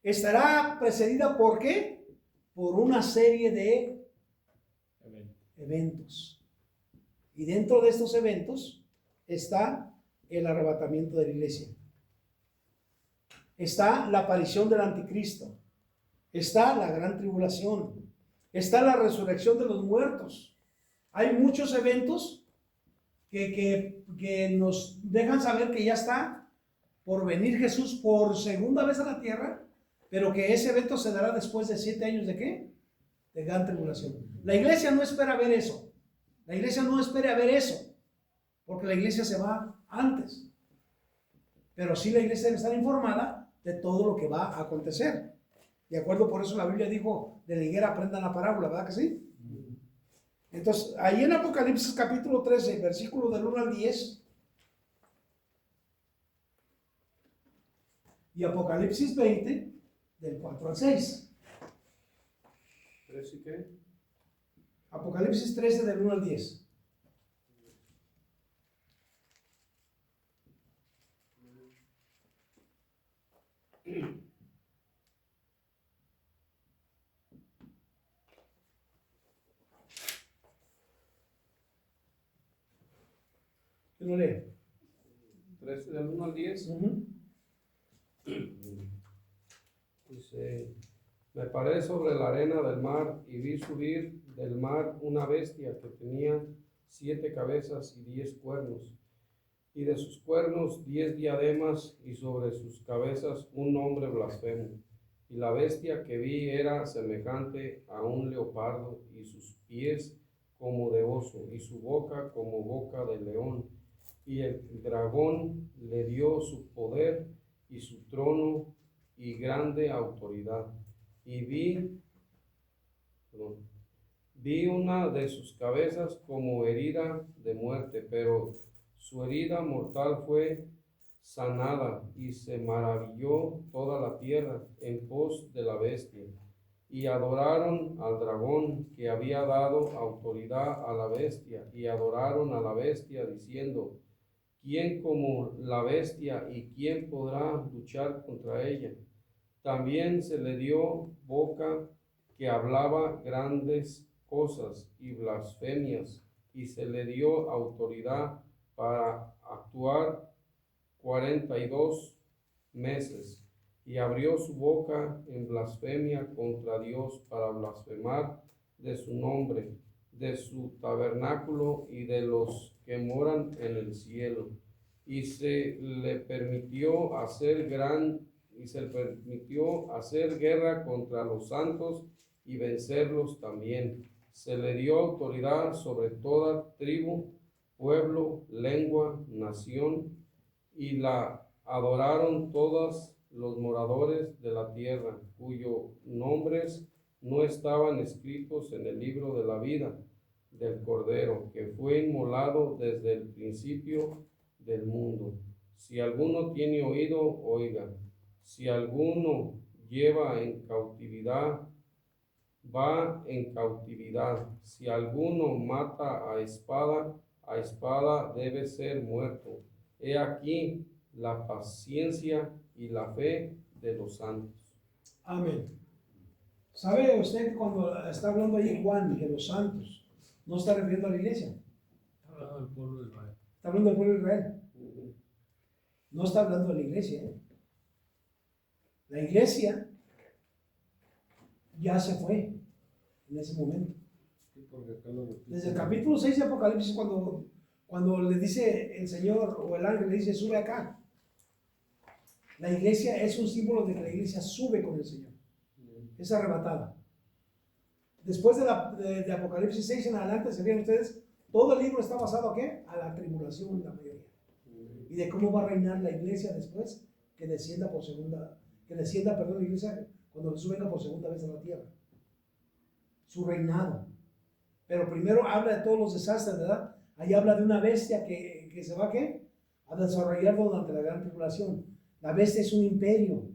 Speaker 1: estará precedida ¿por qué? Por una serie de eventos. Y dentro de estos eventos está el arrebatamiento de la iglesia. Está la aparición del anticristo. Está la gran tribulación. Está la resurrección de los muertos. Hay muchos eventos que nos dejan saber que ya está por venir Jesús por segunda vez a la tierra, pero que ese evento se dará después de 7 años ¿de qué? De gran tribulación. La iglesia no espera ver eso. La iglesia no espera ver eso, porque la iglesia se va antes. Pero sí la iglesia debe estar informada de todo lo que va a acontecer. De acuerdo, por eso la Biblia dijo, de la higuera aprendan la parábola, ¿verdad que sí? Entonces, ahí en Apocalipsis capítulo 13, versículo del 1 al 10, y Apocalipsis 20, del 4 al 6.
Speaker 2: ¿Tres y qué?
Speaker 1: Apocalipsis 13, del 1 al 10. ¿Quién lo lee?
Speaker 2: 13 del 1 al 10.
Speaker 1: Ujú.
Speaker 2: Dice, me paré sobre la arena del mar y vi subir del mar una bestia que tenía 7 cabezas y 10 cuernos, y de sus cuernos 10 diademas, y sobre sus cabezas un nombre blasfemo. Y la bestia que vi era semejante a un leopardo, y sus pies como de oso, y su boca como boca de león. Y el dragón le dio su poder y su trono y grande autoridad. Y vi una de sus cabezas como herida de muerte, pero su herida mortal fue sanada, y se maravilló toda la tierra en pos de la bestia. Y adoraron al dragón que había dado autoridad a la bestia, y adoraron a la bestia diciendo, ¿quién como la bestia y quién podrá luchar contra ella? También se le dio boca que hablaba grandes cosas y blasfemias, y se le dio autoridad para actuar 42 meses, y abrió su boca en blasfemia contra Dios para blasfemar de su nombre, de su tabernáculo y de los que moran en el cielo. Y se le permitió hacer guerra contra los santos y vencerlos también. Se le dio autoridad sobre toda tribu, pueblo, lengua, nación, y la adoraron todos los moradores de la tierra, cuyos nombres no estaban escritos en el libro de la vida del Cordero, que fue inmolado desde el principio del mundo. Si alguno tiene oído, oiga. Si alguno lleva en cautividad, va en cautividad. Si alguno mata a espada debe ser muerto. He aquí la paciencia y la fe de los santos.
Speaker 1: Amén. ¿Sabe usted que cuando está hablando ahí Juan de los santos, no está refiriendo a la iglesia?
Speaker 5: Está hablando del pueblo de Israel.
Speaker 1: Está hablando del pueblo de Israel. No está hablando de la iglesia. La iglesia ya se fue en ese momento. Desde el capítulo 6 de Apocalipsis, cuando le dice el Señor o el ángel, le dice, sube acá. La iglesia es un símbolo de que la iglesia sube con el Señor. Es arrebatada. Después de Apocalipsis 6 en adelante, se ven ustedes, todo el libro está basado ¿a qué? A la tribulación, la mayoría. Y de cómo va a reinar la iglesia después que descienda la iglesia cuando Jesús venga por segunda vez a la tierra. Su reinado. Pero primero habla de todos los desastres, ¿verdad? Ahí habla de una bestia que se va a desarrollar durante la gran tribulación. La bestia es un imperio.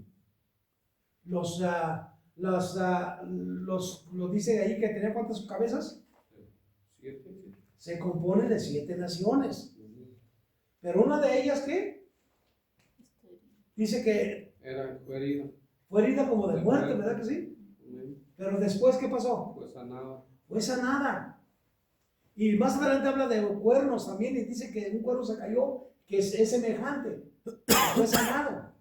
Speaker 1: Los dice ahí que tenía ¿cuántas cabezas?
Speaker 2: 7.
Speaker 1: Se compone de 7 naciones. Pero una de ellas, ¿qué? Dice que
Speaker 2: Fue herida.
Speaker 1: fue herida como de muerte, ¿verdad que sí? Pero después, ¿qué pasó?
Speaker 2: Pues sanada.
Speaker 1: Fue sanada. Y más adelante habla de cuernos también y dice que un cuerno se cayó, que es semejante. Fue sanado.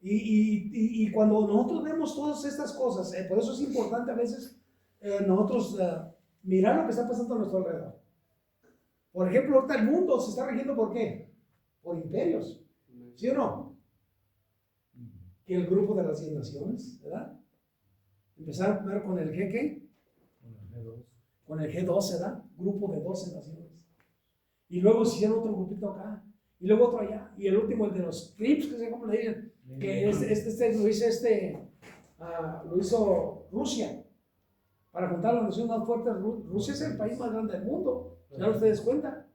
Speaker 1: Y cuando nosotros vemos todas estas cosas, por eso es importante a veces nosotros mirar lo que está pasando a nuestro alrededor. Por ejemplo, ahorita el mundo se está regiendo ¿por qué? Por imperios. ¿Sí o no? Que el grupo de las 10 naciones, ¿verdad? Empezaron primero con el G, ¿qué? Con el G12, ¿verdad? Grupo de 12 naciones. Y luego se hicieron otro grupito acá. Y luego otro allá. Y el último, el de los CRIPS, que sé cómo le dicen. Que lo hizo Rusia. Para juntar a las naciones más fuertes. Rusia es el país más grande del mundo. Ya ustedes cuentan.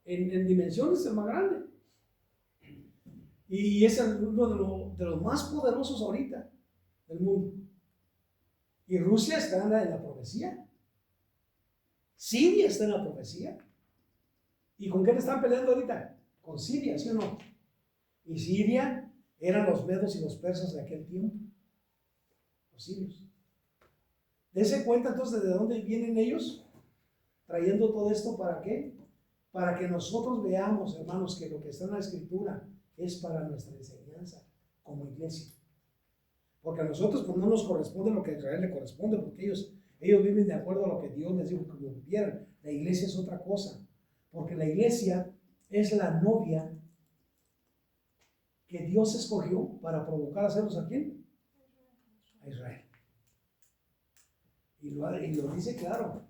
Speaker 1: En dimensiones es el más grande. Y es uno de los más poderosos ahorita del mundo. Y Rusia está en la profecía. Siria está en la profecía. ¿Y con qué le están peleando ahorita? Con Siria, ¿sí o no? Y Siria eran los medos y los persas de aquel tiempo. Los sirios. Dese cuenta entonces de dónde vienen ellos, trayendo todo esto, ¿para qué? Para que nosotros veamos, hermanos, que lo que está en la Escritura es para nuestra enseñanza como iglesia. Porque a nosotros pues, no nos corresponde lo que a Israel le corresponde, porque ellos viven de acuerdo a lo que Dios les dijo que vivieran. La iglesia es otra cosa, porque la iglesia es la novia que Dios escogió para provocar a hacerlos ¿a quién? A Israel. Y lo dice claro,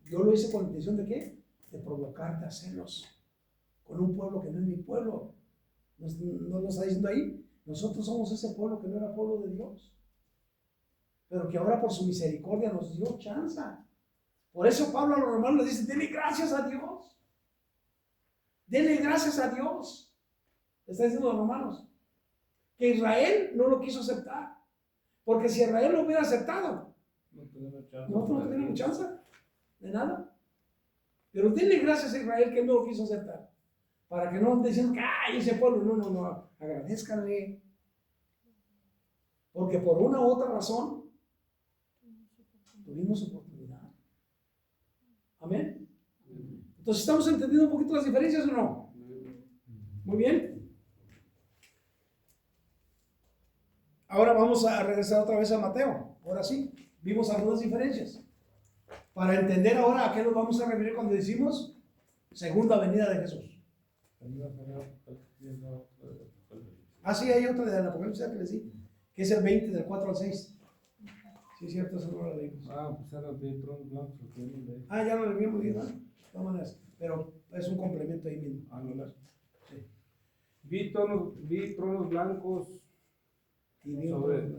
Speaker 1: yo lo hice con la intención de ¿qué? De provocarte a celos con un pueblo que no es mi pueblo. ¿No lo está diciendo ahí? Nosotros somos ese pueblo que no era pueblo de Dios, pero que ahora por su misericordia nos dio chance. Por eso Pablo a los romanos les dice, denle gracias a Dios. Denle gracias a Dios. Está diciendo a los romanos que Israel no lo quiso aceptar, porque si Israel lo hubiera aceptado, nosotros no tenemos chance de nada. Pero denle gracias a Israel que no lo quiso aceptar, para que no anden diciendo que ¡ay, ese pueblo! No, agradezcanle. Porque por una u otra razón tuvimos oportunidad. Amén. Entonces, ¿estamos entendiendo un poquito las diferencias o no? Muy bien. Ahora vamos a regresar otra vez a Mateo. Ahora sí, vimos algunas diferencias. Para entender ahora a qué nos vamos a referir cuando decimos segunda venida de Jesús. Sí, hay otra de la Apocalipsis que les di, que es el 20 del 4 al 6. Sí, es cierto, eso no lo leímos.
Speaker 7: Pues era de tronos blancos.
Speaker 1: Ya lo habíamos leído, ¿no? De todas maneras, pero es un complemento ahí mismo.
Speaker 7: Sí. Vi tronos blancos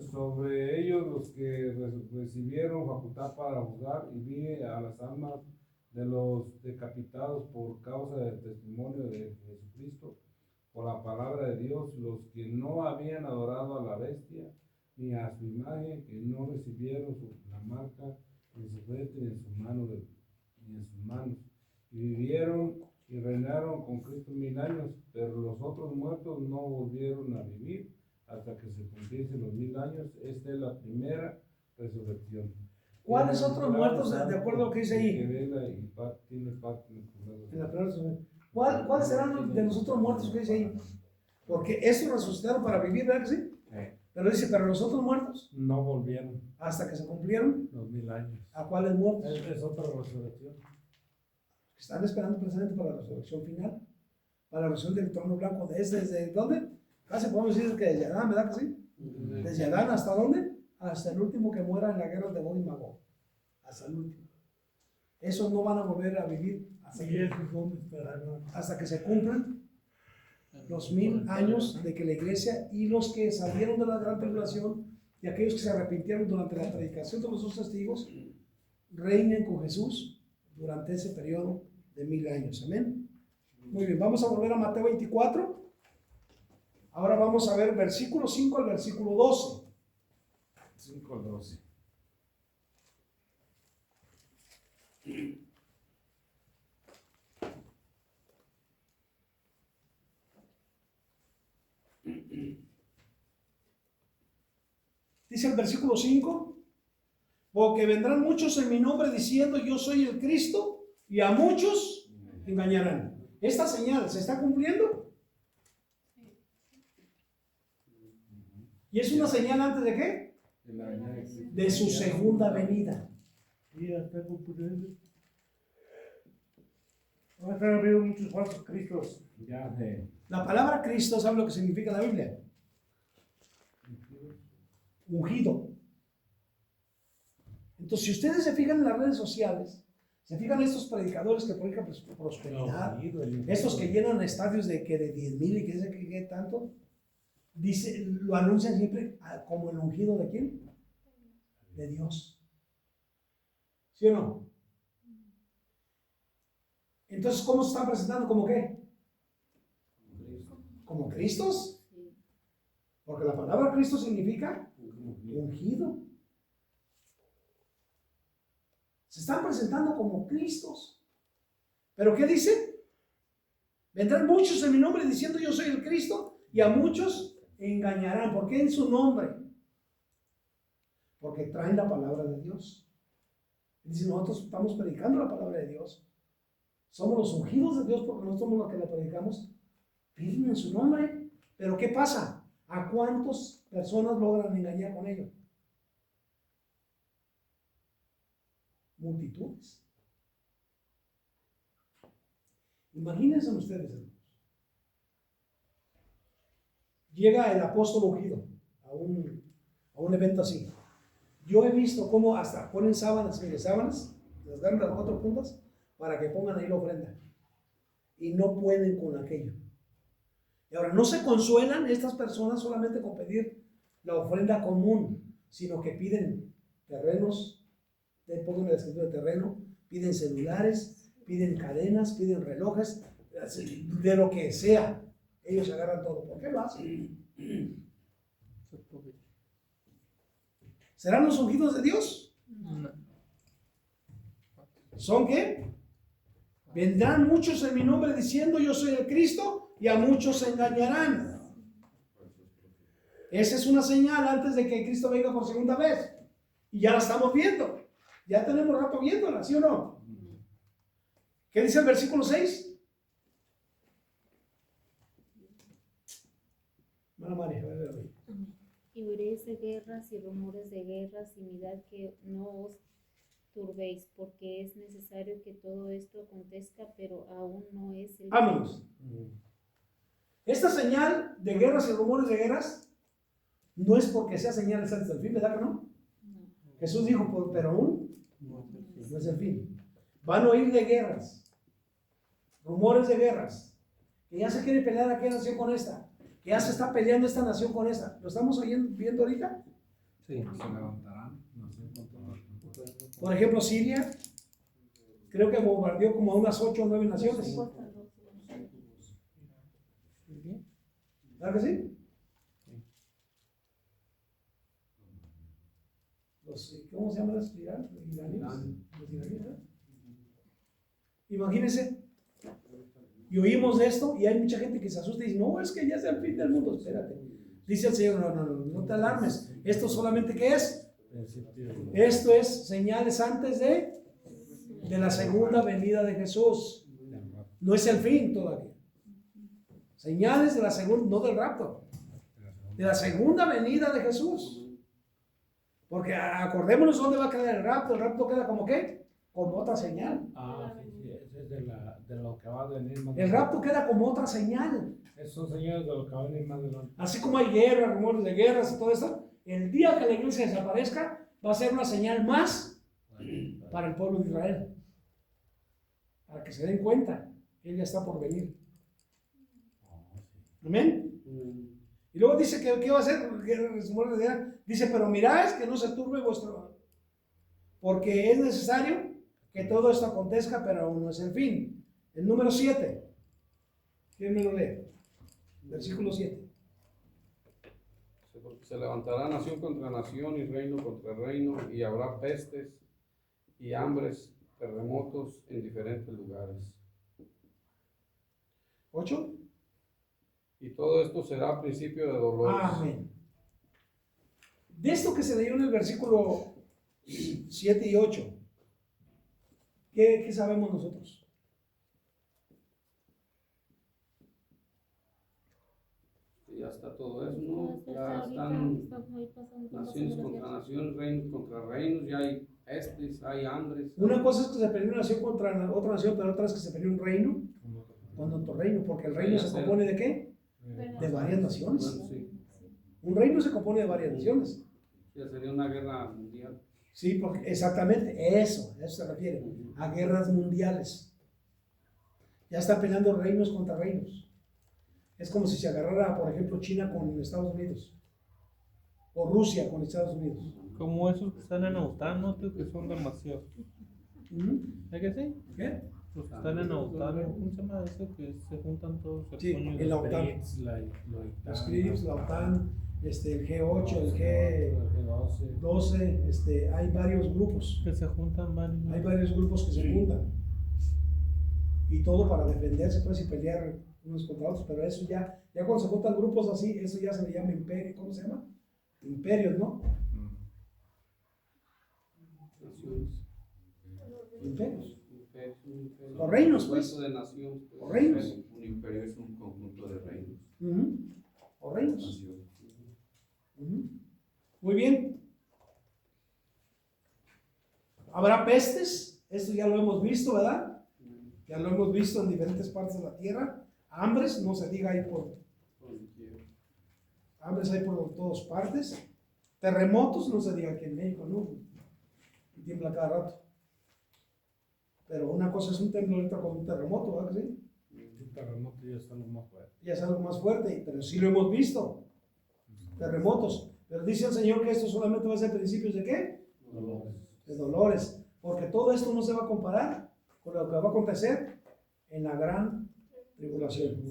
Speaker 7: sobre ellos los que recibieron facultad para juzgar, y vi a las almas de los decapitados por causa del testimonio de Jesucristo, por la palabra de Dios, los que no habían adorado a la bestia ni a su imagen, que no recibieron la marca en su frente ni en sus manos, y vivieron y reinaron con Cristo 1000 años, pero los otros muertos no volvieron a vivir hasta que se cumpliesen los 1000 años. Esta es la primera resurrección.
Speaker 1: ¿Cuáles otros muertos, de acuerdo a lo que dice ahí?
Speaker 7: Tiene parte en
Speaker 1: la primera resurrección. ¿Cuáles serán de los otros muertos que dice ahí? Porque estos resucitaron para vivir, ¿verdad que sí? Pero dice, pero los otros muertos
Speaker 7: no volvieron
Speaker 1: hasta que se cumplieron
Speaker 7: los 1000 años.
Speaker 1: ¿A cuáles muertos?
Speaker 7: Es otra resurrección.
Speaker 1: Están esperando precisamente para la resurrección final, para la resurrección del trono blanco. ¿Desde dónde? Casi podemos decir que desde Adán, ¿verdad que sí? Desde Adán hasta dónde? Hasta el último que muera en la guerra de Gog y Magog. Hasta el último. Esos no van a volver a vivir hasta que se cumplan Los 1000 años de que la iglesia y los que salieron de la gran tribulación y aquellos que se arrepintieron durante la predicación de los dos testigos reinen con Jesús durante ese periodo de 1000 años. Amén. Muy bien, vamos a volver a Mateo 24. Ahora vamos a ver versículo 5 al versículo 12.
Speaker 7: 5:12.
Speaker 1: Dice el versículo 5, porque vendrán muchos en mi nombre diciendo yo soy el Cristo y a muchos engañarán. ¿Esta señal se está cumpliendo? ¿Y es una señal antes de qué? De su segunda venida.
Speaker 5: Ya está cumpliendo. Van a estar habiendo muchos falsos cristos.
Speaker 7: Ya sé.
Speaker 1: La palabra Cristo, ¿sabe lo que significa la Biblia? Ungido. Entonces, si ustedes se fijan en las redes sociales, se fijan en estos predicadores que predican prosperidad, estos que llenan estadios de 10,000 y que dice que tanto, dice, lo anuncian siempre como el ungido de quién? De Dios. ¿Sí o no? Entonces, ¿cómo se están presentando? ¿Como qué? ¿Como Cristos? Porque la palabra Cristo significa ungido. Se están presentando como Cristos. ¿Pero qué dice? Vendrán muchos en mi nombre diciendo yo soy el Cristo y a muchos engañarán. ¿Por qué en su nombre? Porque traen la palabra de Dios. Dice, nosotros estamos predicando la palabra de Dios. Somos los ungidos de Dios porque no somos los que la predicamos. Piden en su nombre. Pero ¿qué pasa? ¿A cuántas personas logran engañar con ello? Multitudes. Imagínense ustedes, hermanos. Llega el apóstol ungido a un evento así. Yo he visto cómo hasta ponen sábanas, mire, sábanas, les dan las 4 puntas para que pongan ahí la ofrenda. Y no pueden con aquello. Y ahora, no se consuelan estas personas solamente con pedir la ofrenda común, sino que piden terrenos, pónganme la escritura de terreno, piden celulares, piden cadenas, piden relojes, de lo que sea. Ellos agarran todo. ¿Por qué lo hacen? ¿Serán los ungidos de Dios?
Speaker 5: No.
Speaker 1: ¿Son qué? Vendrán muchos en mi nombre diciendo yo soy el Cristo y a muchos se engañarán. Esa es una señal antes de que Cristo venga por segunda vez. Y ya la estamos viendo. Ya tenemos rato viéndola, ¿sí o no? ¿Qué dice el versículo 6? Mala María, a ver.
Speaker 4: Y oiréis de guerras y rumores de guerras, y mirad que no os turbéis, porque es necesario que todo esto acontezca, pero aún no es el
Speaker 1: Vámonos. Esta señal de guerras y rumores de guerras no es porque sea señales antes del fin, ¿verdad que no?
Speaker 4: No.
Speaker 1: Jesús dijo, pero aún no es el fin. Van a oír de guerras, rumores de guerras, que ya se quiere pelear aquella nación con esta, que ya se está peleando esta nación con esta. ¿Lo estamos viendo ahorita?
Speaker 5: Sí.
Speaker 7: Se levantarán. No sé cuánto.
Speaker 1: Por ejemplo, Siria, creo que bombardeó como a unas 8 o 9 naciones. ¿Verdad que sí? ¿Cómo se llaman los iraníes? Los iraníes, ¿verdad? Imagínense. Y oímos de esto y hay mucha gente que se asusta y dice, no, es que ya es el fin del mundo. Espérate. Dice el Señor, no te alarmes. ¿Esto solamente qué es? Esto es señales antes de la segunda venida de Jesús. No es el fin todavía. Señales de la segunda, no del rapto, de la segunda venida de Jesús. Porque acordémonos dónde va a quedar el rapto. El rapto queda como qué? Como otra señal.
Speaker 7: Sí, ese es de lo que va a venir más
Speaker 1: El rapto queda como otra señal.
Speaker 7: Esos son señales de lo que va a venir más adelante.
Speaker 1: Así como hay guerras, rumores de guerras y todo eso, el día que la iglesia desaparezca va a ser una señal más para el pueblo de Israel. Para que se den cuenta que Él ya está por venir. Amén. Y luego dice que ¿qué va a hacer? Dice, pero mirad que no se turbe vuestro, porque es necesario que todo esto acontezca, pero aún no es el fin. El número 7. ¿Quién me lo lee? Versículo 7.
Speaker 2: Porque se levantará nación contra nación y reino contra reino, y habrá pestes y hambres, terremotos en diferentes lugares.
Speaker 1: 8.
Speaker 2: Y todo esto será principio de dolores.
Speaker 1: Amén. De esto que se leyó en el versículo 7 y 8, ¿qué sabemos nosotros?
Speaker 2: Ya está todo eso, ¿no? Ya están naciones contra naciones, reinos contra reinos, ya hay pestes, hay hambres.
Speaker 1: Una cosa es que se peleó una nación contra otra nación, pero otra es que se peleó un reino con otro reino, porque el reino se compone ¿de qué? De varias naciones.
Speaker 2: Bueno, sí.
Speaker 1: Un reino se compone de varias naciones.
Speaker 2: Ya sería una guerra mundial.
Speaker 1: Sí, porque exactamente eso se refiere, a guerras mundiales. Ya están peleando reinos contra reinos. Es como si se agarrara, por ejemplo, China con Estados Unidos, o Rusia con Estados Unidos.
Speaker 5: Como esos que están en la OTAN, ¿no? Tío, que son demasiados.
Speaker 1: ¿Mm?
Speaker 5: ¿Es que sí?
Speaker 1: ¿Qué?
Speaker 5: Los que están en la OTAN, ¿cómo se llama eso? Que se juntan todos.
Speaker 1: Sí, en la OTAN. Los CRIPS, la OTAN, el G8, el G12, hay varios grupos.
Speaker 5: Que se juntan varios.
Speaker 1: Hay varios grupos que se juntan. Y todo para defenderse, pues, y pelear unos contra otros. Pero eso ya cuando se juntan grupos así, eso ya se le llama imperio. ¿Cómo se llama? Imperios, ¿no?
Speaker 2: Naciones.
Speaker 1: Imperios.
Speaker 2: Imperios.
Speaker 1: Los reinos, pues.
Speaker 2: Puesto de nación, pues.
Speaker 1: Los reinos.
Speaker 8: Un imperio es un conjunto de reinos.
Speaker 1: Ujú. O reinos.
Speaker 8: Naciones.
Speaker 1: Ujú. Muy bien. Habrá pestes, esto ya lo hemos visto, ¿verdad? Ya lo hemos visto en diferentes partes de la tierra. Hambres, no se diga ahí hambres hay por todas partes. Terremotos, no se diga aquí en México, ¿no? Y tiembla cada rato. Pero una cosa es un temblor, otra con un terremoto, ¿verdad que sí?
Speaker 7: Un terremoto ya es algo más fuerte.
Speaker 1: Ya es algo más fuerte, pero sí lo hemos visto. Terremotos. Pero dice el Señor que esto solamente va a ser principios de ¿qué?
Speaker 7: Dolores.
Speaker 1: De dolores. Porque todo esto no se va a comparar con lo que va a acontecer en la gran tribulación.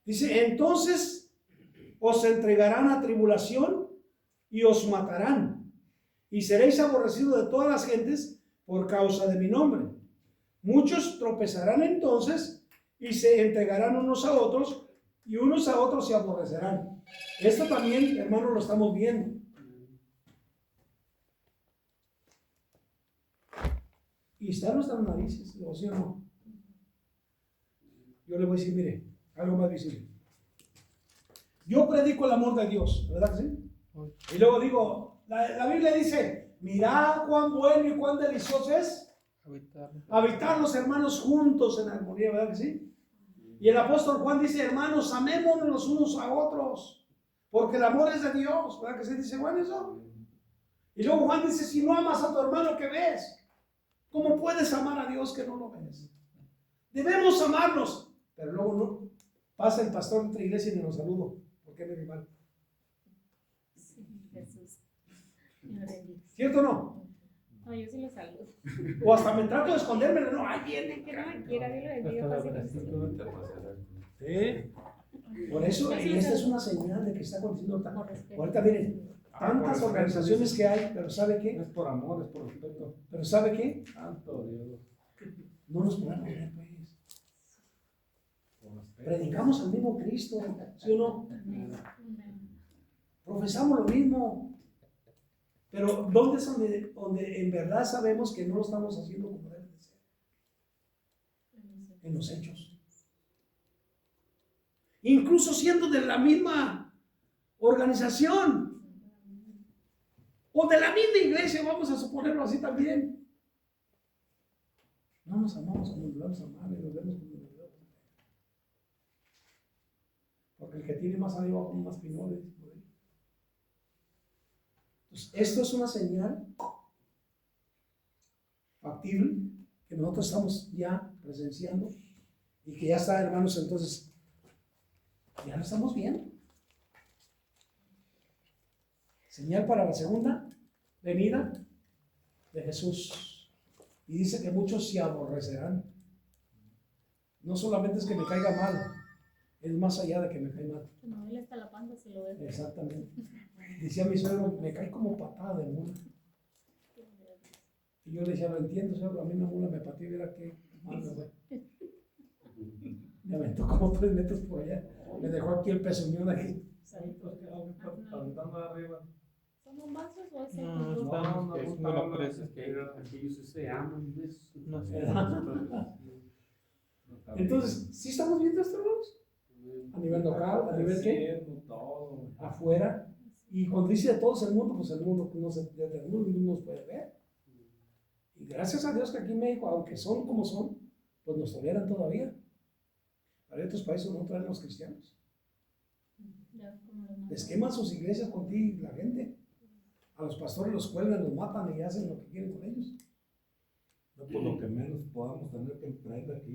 Speaker 1: Dice, entonces os entregarán a tribulación y os matarán. Y seréis aborrecidos de todas las gentes por causa de mi nombre. Muchos tropezarán entonces y se entregarán unos a otros y unos a otros se aborrecerán. Esto también, hermanos, lo estamos viendo. Y está en nuestras narices, ¿o sí o no? Yo le voy a decir, mire, algo más visible. Yo predico el amor de Dios, ¿verdad que sí? Y luego digo, la Biblia dice, mirad cuán bueno y cuán delicioso es habitar los hermanos juntos en armonía, ¿verdad que sí? Y el apóstol Juan dice, hermanos, amémonos los unos a otros, porque el amor es de Dios, ¿verdad que sí? Dice Juan eso. Y luego Juan dice, si no amas a tu hermano que ves, ¿cómo puedes amar a Dios que no lo ves? Debemos amarnos, pero luego no pasa el pastor entre iglesia y ni nos saludo, porque es mi rival.
Speaker 4: Sí, Jesús.
Speaker 1: ¿Cierto o no?
Speaker 4: No, yo sí lo saludo.
Speaker 1: O hasta me trato de esconderme, no, ahí viene.
Speaker 4: Que no me quiera, dilo de Dios.
Speaker 5: ¿Sí?
Speaker 1: Por eso, y esta es una señal de que está aconteciendo. Ahorita miren, tantas organizaciones que hay, pero ¿sabe qué?
Speaker 7: No es por amor, es por respeto.
Speaker 1: Pero ¿sabe qué?
Speaker 7: Santo Dios.
Speaker 1: No nos podemos ver, pues.
Speaker 7: Por respeto.
Speaker 1: Predicamos al mismo Cristo, ¿sí o no? Profesamos lo mismo. Pero ¿dónde es donde en verdad sabemos que no lo estamos haciendo como debe de ser? En los hechos. Incluso siendo de la misma organización o de la misma iglesia, vamos a suponerlo así también. No nos amamos como nos amar y nos vemos como nos vemos. Porque el que tiene más arriba con más pinoles. Entonces, esto es una señal factible que nosotros estamos ya presenciando y que ya está, hermanos, entonces Ya lo estamos viendo. Señal para la segunda venida de Jesús. Y dice que muchos se aborrecerán. No solamente es que me caiga mal, es más allá de que me caiga mal.
Speaker 4: Que no duele hasta la panza si lo ves.
Speaker 1: Exactamente. Decía mi suegro, me cae como patada de mula. Y yo le decía, lo entiendo, suegro, a mí una mula me pateó y era que mal me fue. Me aventó como 3 metros por allá. Me dejó aquí el pezuñón aquí.
Speaker 7: Aventando arriba.
Speaker 4: ¿Son bombazos o es el
Speaker 5: No,
Speaker 4: que
Speaker 5: no, es me lo prestas.
Speaker 2: Aquí se aman.
Speaker 5: No sé.
Speaker 1: Entonces, ¿sí estamos viendo esto, hermanos? A nivel local, a nivel qué?
Speaker 7: Todo.
Speaker 1: Afuera. Y cuando dice de todos el mundo, pues el mundo no se, desde el mundo no nos puede ver. Y gracias a Dios que aquí en México, aunque son como son, pues nos toleran todavía. Para otros países no traen los cristianos.
Speaker 4: Ya, como los mandan.
Speaker 1: Les queman sus iglesias contigo la gente. A los pastores los cuelgan, los matan y hacen lo que quieren con ellos.
Speaker 7: No por lo que menos podamos tener que traer de aquí.